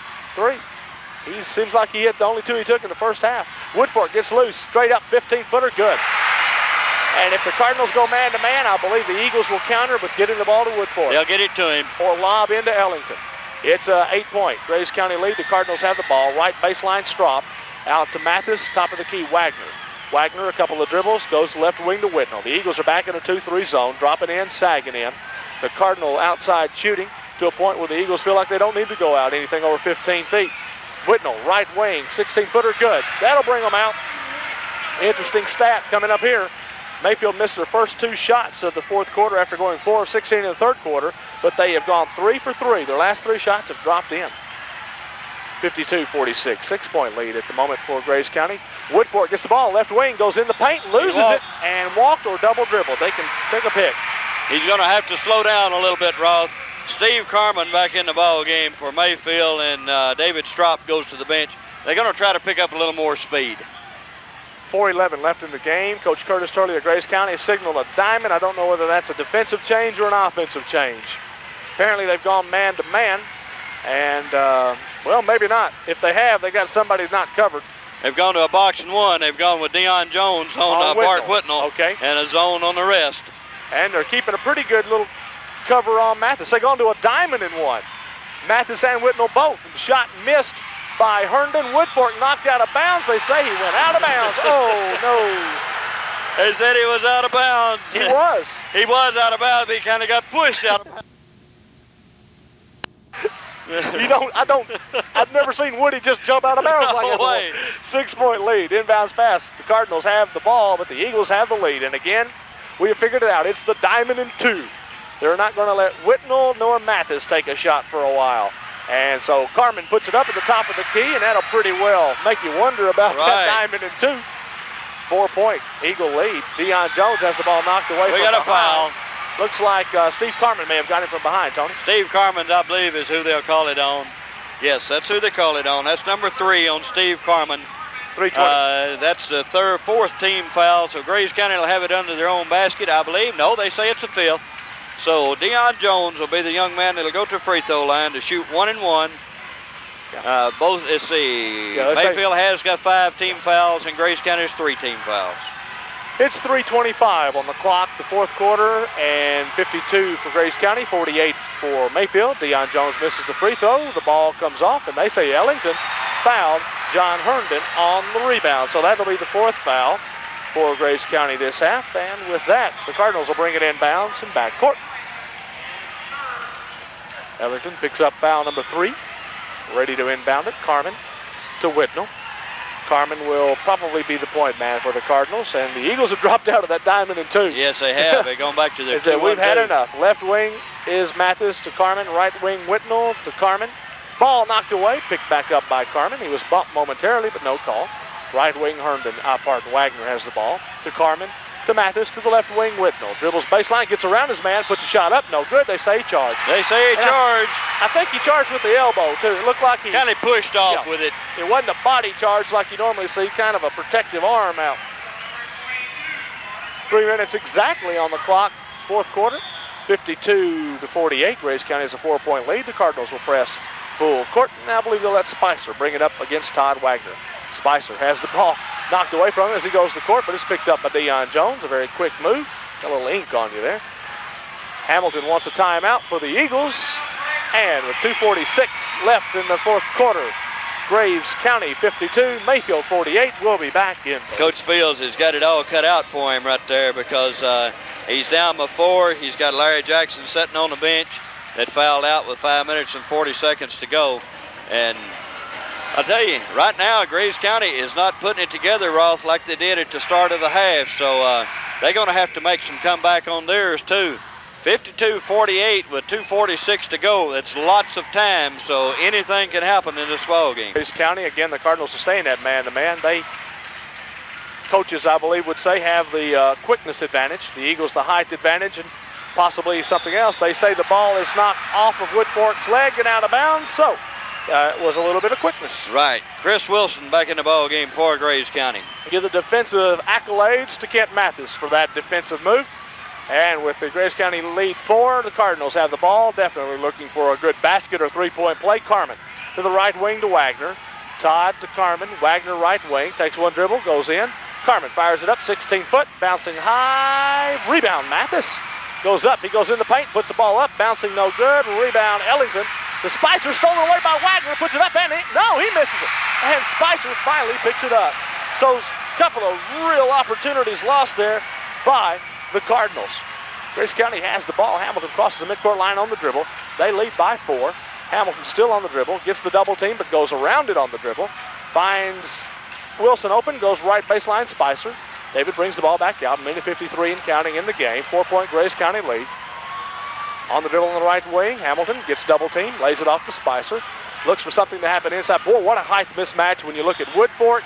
He seems like he hit the only 2 he took in the first half. Woodfork gets loose, straight up, 15-footer, good. And if the Cardinals go man-to-man, I believe the Eagles will counter with getting the ball to Woodfork. They'll get it to him. Or lob into Ellington. It's a 8-point Graves County lead. The Cardinals have the ball. Right baseline, Strop. Out to Mathis, top of the key, Wagner. Wagner, a couple of dribbles, goes left wing to Whitnell. The Eagles are back in a 2-3 zone, dropping in, sagging in. The Cardinal outside shooting to a point where the Eagles feel like they don't need to go out anything over 15 feet. Whitnell, right wing, 16-footer, good. That'll bring them out. Interesting stat coming up here. Mayfield missed their first 2 shots of the fourth quarter after going 4 of 16 in the third quarter, but they have gone 3 for 3. Their last 3 shots have dropped in. 52-46, 6-point lead at the moment for Graves County. Woodfork gets the ball, left wing, goes in the paint, loses it, and walked or double dribbled. They can pick a pick. He's going to have to slow down a little bit, Roth. Steve Carman back in the ball game for Mayfield, and David Strop goes to the bench. They're going to try to pick up a little more speed. 4:11 left in the game. Coach Curtis Turley of Graves County signaled a diamond. I don't know whether that's a defensive change or an offensive change. Apparently they've gone man-to-man, and, well, maybe not. If they have, they got somebody not covered. They've gone to a box and 1. They've gone with Deion Jones on Bart Whitnell, okay, and a zone on the rest. And they're keeping a pretty good little cover on Mathis. They've gone to a diamond and 1. Mathis and Whitnell both. The shot missed by Herndon. Woodfork knocked out of bounds. They say he went out of bounds. Oh, no. They said he was out of bounds. He was. He was out of bounds, but he kind of got pushed out of bounds. I've never seen Woody just jump out of bounds like that. 6-point lead, inbounds pass. The Cardinals have the ball, but the Eagles have the lead. And again, we have figured it out. It's the diamond and 2. They're not going to let Whitnell nor Mathis take a shot for a while. And so Carman puts it up at the top of the key, and that'll pretty well make you wonder about that diamond and 2. 4-point Eagle lead. Deion Jones has the ball knocked away from behind. We got a foul. Looks like Steve Carman may have got him from behind, Tony. Steve Carman, I believe, is who they'll call it on. Yes, that's who they call it on. That's number 3 on Steve Carman. 320. That's the 4th team foul, so Graves County will have it under their own basket, I believe. No, they say it's a 5th. So Deion Jones will be the young man that'll go to the free throw line to shoot 1 and 1. Yeah. Let's see. Mayfield has got 5 team fouls, and Graves County has 3 team fouls. It's 3:25 on the clock, the fourth quarter, and 52 for Graves County, 48 for Mayfield. Deion Jones misses the free throw. The ball comes off, and they say Ellington fouled John Herndon on the rebound. So that'll be the 4th foul for Graves County this half. And with that, the Cardinals will bring it inbounds and backcourt. Ellington picks up foul number 3. Ready to inbound it. Carman to Whitnell. Carman will probably be the point man for the Cardinals, and the Eagles have dropped out of that diamond and 2. Yes, they have. They're going back to their 2-1-2. We've had enough. Left wing is Mathis to Carman. Right wing Whitnell to Carman. Ball knocked away, picked back up by Carman. He was bumped momentarily, but no call. Right wing Wagner has the ball to Carman. To Mathis, to the left wing, Whitnell. Dribbles baseline, gets around his man, puts a shot up. No good. They say he charged. They say he charged. I think he charged with the elbow, too. It looked like he kind of pushed off with it. It wasn't a body charge like you normally see, kind of a protective arm out. 3 minutes exactly on the clock, fourth quarter. 52-48. Graves County has a 4-point lead. The Cardinals will press full court. And I believe they'll let Spicer bring it up against Todd Wagner. Spicer has the ball knocked away from him as he goes to court, but it's picked up by Deion Jones. A very quick move. Got a little ink on you there. Hamilton wants a timeout for the Eagles. And with 2:46 left in the fourth quarter, Graves County 52, Mayfield 48. We'll be back in. Coach Fields has got it all cut out for him right there because he's down by 4. He's got Larry Jackson sitting on the bench that fouled out with 5 minutes and 40 seconds to go. And I'll tell you, right now, Graves County is not putting it together, Roth, like they did at the start of the half. So they're going to have to make some comeback on theirs, too. 52-48 with 2:46 to go. That's lots of time, so anything can happen in this ball game. Graves County, again, the Cardinals sustain that man-to-man. Coaches, I believe, would say have the quickness advantage. The Eagles the height advantage and possibly something else. They say the ball is knocked off of Woodfork's leg and out of bounds. So was a little bit of quickness. Right. Chris Wilson back in the ball game for Grays County. Give the defensive accolades to Kent Mathis for that defensive move. And with the Grays County lead 4, the Cardinals have the ball. Definitely looking for a good basket or three-point play. Carmen to the right wing to Wagner. Todd to Carmen. Wagner right wing. Takes one dribble, goes in. Carmen fires it up, 16-foot, bouncing high. Rebound, Mathis. Goes up, he goes in the paint, puts the ball up, bouncing no good. Rebound, Ellington. The Spicer stolen away by Wagner, puts it up, and he misses it. And Spicer finally picks it up. So a couple of real opportunities lost there by the Cardinals. Grace County has the ball. Hamilton crosses the midcourt line on the dribble. They lead by 4. Hamilton still on the dribble, gets the double team, but goes around it on the dribble. Finds Wilson open, goes right baseline, Spicer. David brings the ball back out, minute 53 and counting in the game. 4-point Grace County lead. On the dribble on the right wing, Hamilton gets double team, lays it off to Spicer. Looks for something to happen inside. Boy, what a height mismatch when you look at Woodfork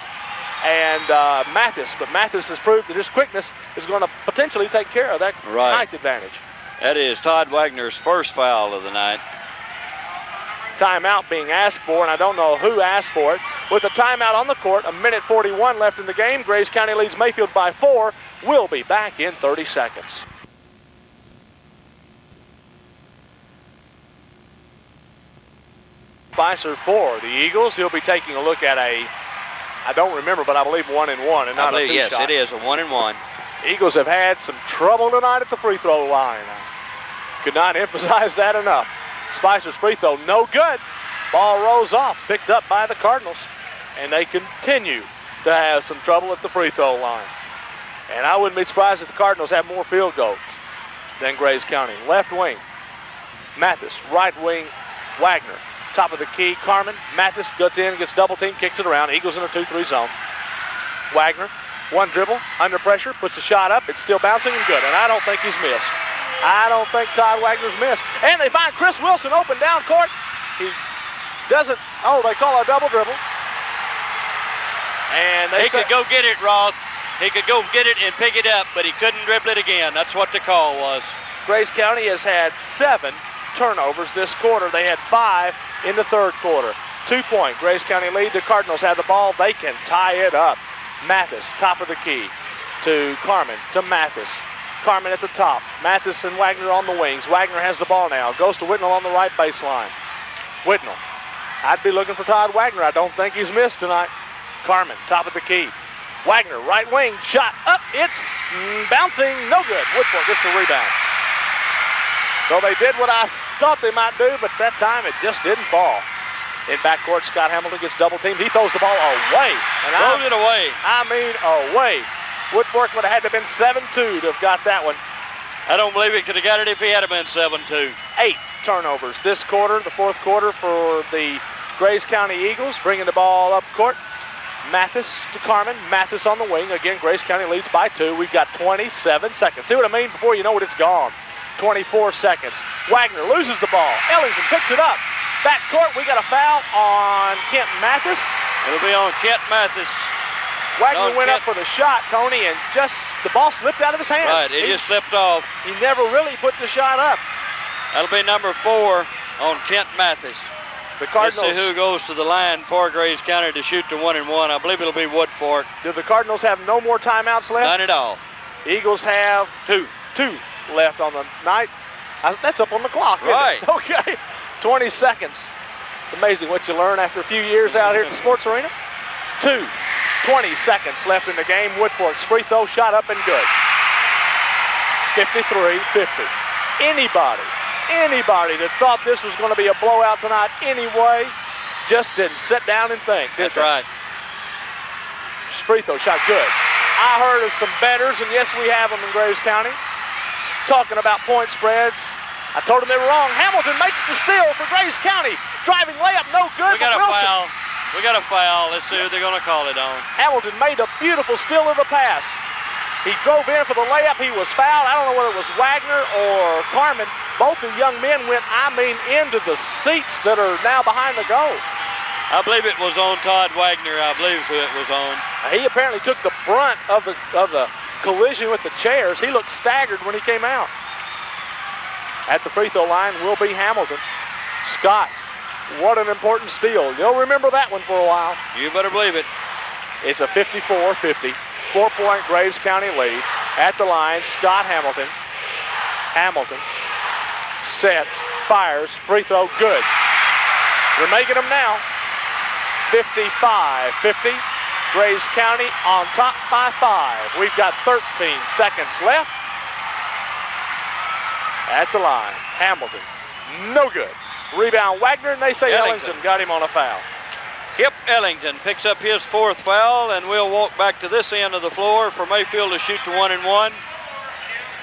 and Mathis. But Mathis has proved that his quickness is going to potentially take care of that height advantage. That is Todd Wagner's first foul of the night. Timeout being asked for, and I don't know who asked for it. With a timeout on the court, a minute 41 left in the game. Grace County leads Mayfield by 4. We'll be back in 30 seconds. Spicer for the Eagles. He'll be taking a look at I don't remember, but I believe 1-1 and not a two yes, shot. It is a 1-1. Eagles have had some trouble tonight at the free throw line. I could not emphasize that enough. Spicer's free throw, no good. Ball rolls off, picked up by the Cardinals, and they continue to have some trouble at the free throw line. And I wouldn't be surprised if the Cardinals have more field goals than Grays County. Left wing, Mathis. Right wing, Wagner. Top of the key, Carmen. Mathis gets in, gets double team, kicks it around. Eagles in a 2-3 zone. Wagner, one dribble, under pressure, puts the shot up. It's still bouncing and good, and I don't think he's missed. I don't think Todd Wagner's missed. And they find Chris Wilson open down court. He doesn't, they call a double dribble. And he could go get it, Roth. He could go get it and pick it up, but he couldn't dribble it again. That's what the call was. Grace County has had 7 turnovers this quarter. They had 5 in the third quarter. 2-point Grace County lead. The Cardinals have the ball. They can tie it up. Mathis, top of the key to Carmen, to Mathis. Carmen at the top. Mathis and Wagner on the wings. Wagner has the ball now. Goes to Whitnell on the right baseline. Whitnell. I'd be looking for Todd Wagner. I don't think he's missed tonight. Carmen, top of the key. Wagner, right wing, shot up. It's bouncing, no good. Woodfork gets the rebound. So they did what I thought they might do, but that time it just didn't fall. In backcourt, Scott Hamilton gets double teamed. He throws the ball away. And throws it away. I mean, away. Woodfork would have had to have been 7-2 to have got that one. I don't believe he could have got it if he had been 7-2. 8 turnovers this quarter, the fourth quarter for the Grays County Eagles, bringing the ball up court. Mathis to Carmen. Mathis on the wing. Again, Grace County leads by 2. We've got 27 seconds. See what I mean? Before you know it, it's gone. 24 seconds. Wagner loses the ball. Ellington picks it up. Back court, we got a foul on Kent Mathis. It'll be on Kent Mathis. Wagner went up for the shot, Tony, and just the ball slipped out of his hands. Right, it just slipped off. He never really put the shot up. That'll be number 4 on Kent Mathis. The Cardinals. Let's see who goes to the line for Grays County to shoot the 1-1. I believe it'll be Woodfork. Do the Cardinals have no more timeouts left? None at all. Eagles have 2 left on the night. That's up on the clock, right? Isn't it? Okay, 20 seconds. It's amazing what you learn after a few years out here at the sports arena. 20 seconds left in the game. Woodfork's free throw shot up and good. 53-50. Anybody that thought this was going to be a blowout tonight anyway just didn't sit down and think, did That's they? right. Free throw shot good. I heard of some bettors, and yes, we have them in Graves County, talking about point spreads. I told them they were wrong. Hamilton makes the steal for Graves County. Driving layup, no good. We got a foul. We got a foul. Let's see who they're going to call it on. Hamilton made a beautiful steal of the pass. He drove in for the layup. He was fouled. I don't know whether it was Wagner or Carmen. Both the young men went, into the seats that are now behind the goal. I believe it was on Todd Wagner. I believe who it was on. He apparently took the brunt of the collision with the chairs. He looked staggered when he came out. At the free throw line will be Hamilton. Scott What an important steal. You'll remember that one for a while. You better believe it. It's a 54-50, 4-point Graves County lead. At the line, Scott Hamilton. Hamilton sets, fires, free throw, good. They're making them now. 55-50. Graves County on top by 5. We've got 13 seconds left. At the line, Hamilton, no good. Rebound Wagner, and they say Ellington got him on a foul. Kip Ellington picks up his 4th foul, and we'll walk back to this end of the floor for Mayfield to shoot to 1-1.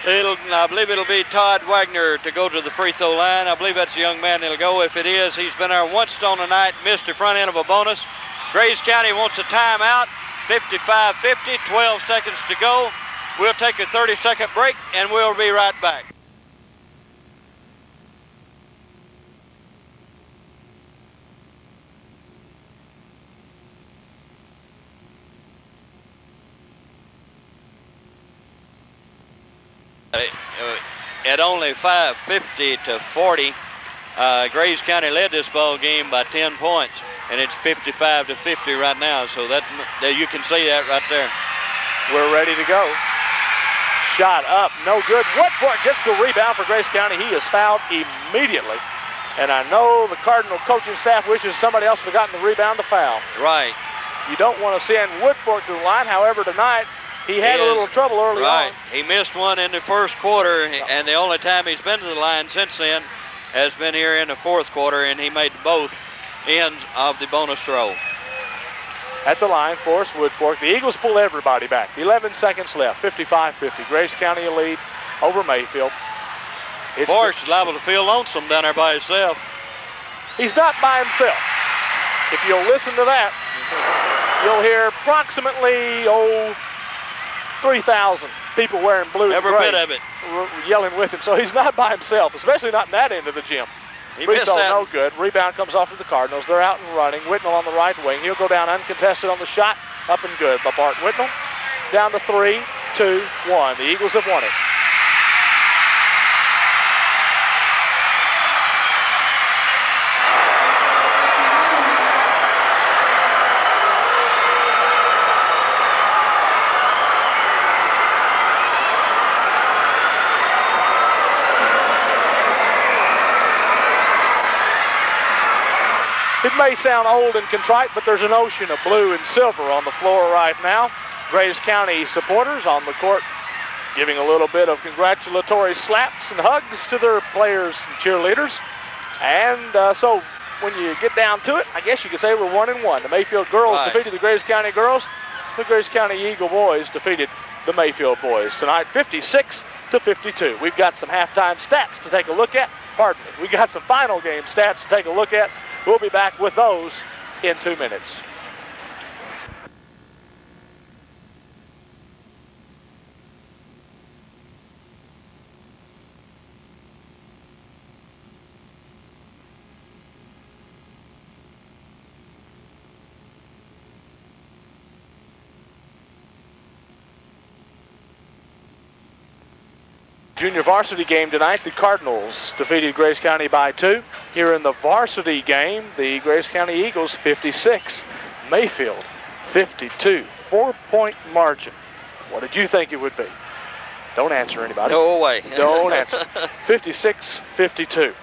I believe it'll be Todd Wagner to go to the free throw line. I believe that's the young man that'll go. If it is, he's been there once on the night, missed the front end of a bonus. Graves County wants a timeout. 55-50, 12 seconds to go. We'll take a 30-second break, and we'll be right back. At only 50-40, Graves County led this ball game by 10 points, and it's 55-50 right now. So that you can see that right there. We're ready to go. Shot up, no good. Woodfork gets the rebound for Graves County. He is fouled immediately, and I know the Cardinal coaching staff wishes somebody else would have gotten the rebound to foul. Right. You don't want to send Woodfork to the line. However, tonight he had a little trouble early on. He missed one in the first quarter, and the only time he's been to the line since then has been here in the 4th quarter, and he made both ends of the bonus throw. At the line, Forrest Woodfork. The Eagles pull everybody back. 11 seconds left, 55-50. Graves County a lead over Mayfield. Forrest is liable to feel lonesome down there by himself. He's not by himself. If you'll listen to that, you'll hear approximately, 3,000 people wearing blue and gray. Every bit of it. Yelling with him. So he's not by himself, especially not in that end of the gym. He missed that. No good. Rebound comes off to the Cardinals. They're out and running. Whitnell on the right wing. He'll go down uncontested on the shot. Up and good by Bart Whitnell. Down to 3, 2, 1. The Eagles have won it. It may sound old and contrite, but there's an ocean of blue and silver on the floor right now. Graves County supporters on the court giving a little bit of congratulatory slaps and hugs to their players and cheerleaders. And so when you get down to it, I guess you could say we're 1-1. The Mayfield girls defeated the Graves County girls. The Graves County Eagle boys defeated the Mayfield boys tonight, 56-52. We've got some halftime stats to take a look at. Pardon me. We got some final game stats to take a look at. We'll be back with those in 2 minutes. Junior varsity game tonight, the Cardinals defeated Graves County by 2. Here in the varsity game, the Graves County Eagles 56, Mayfield 52. 4-point margin. What did you think it would be? Don't answer anybody. No way. Don't answer. 56-52.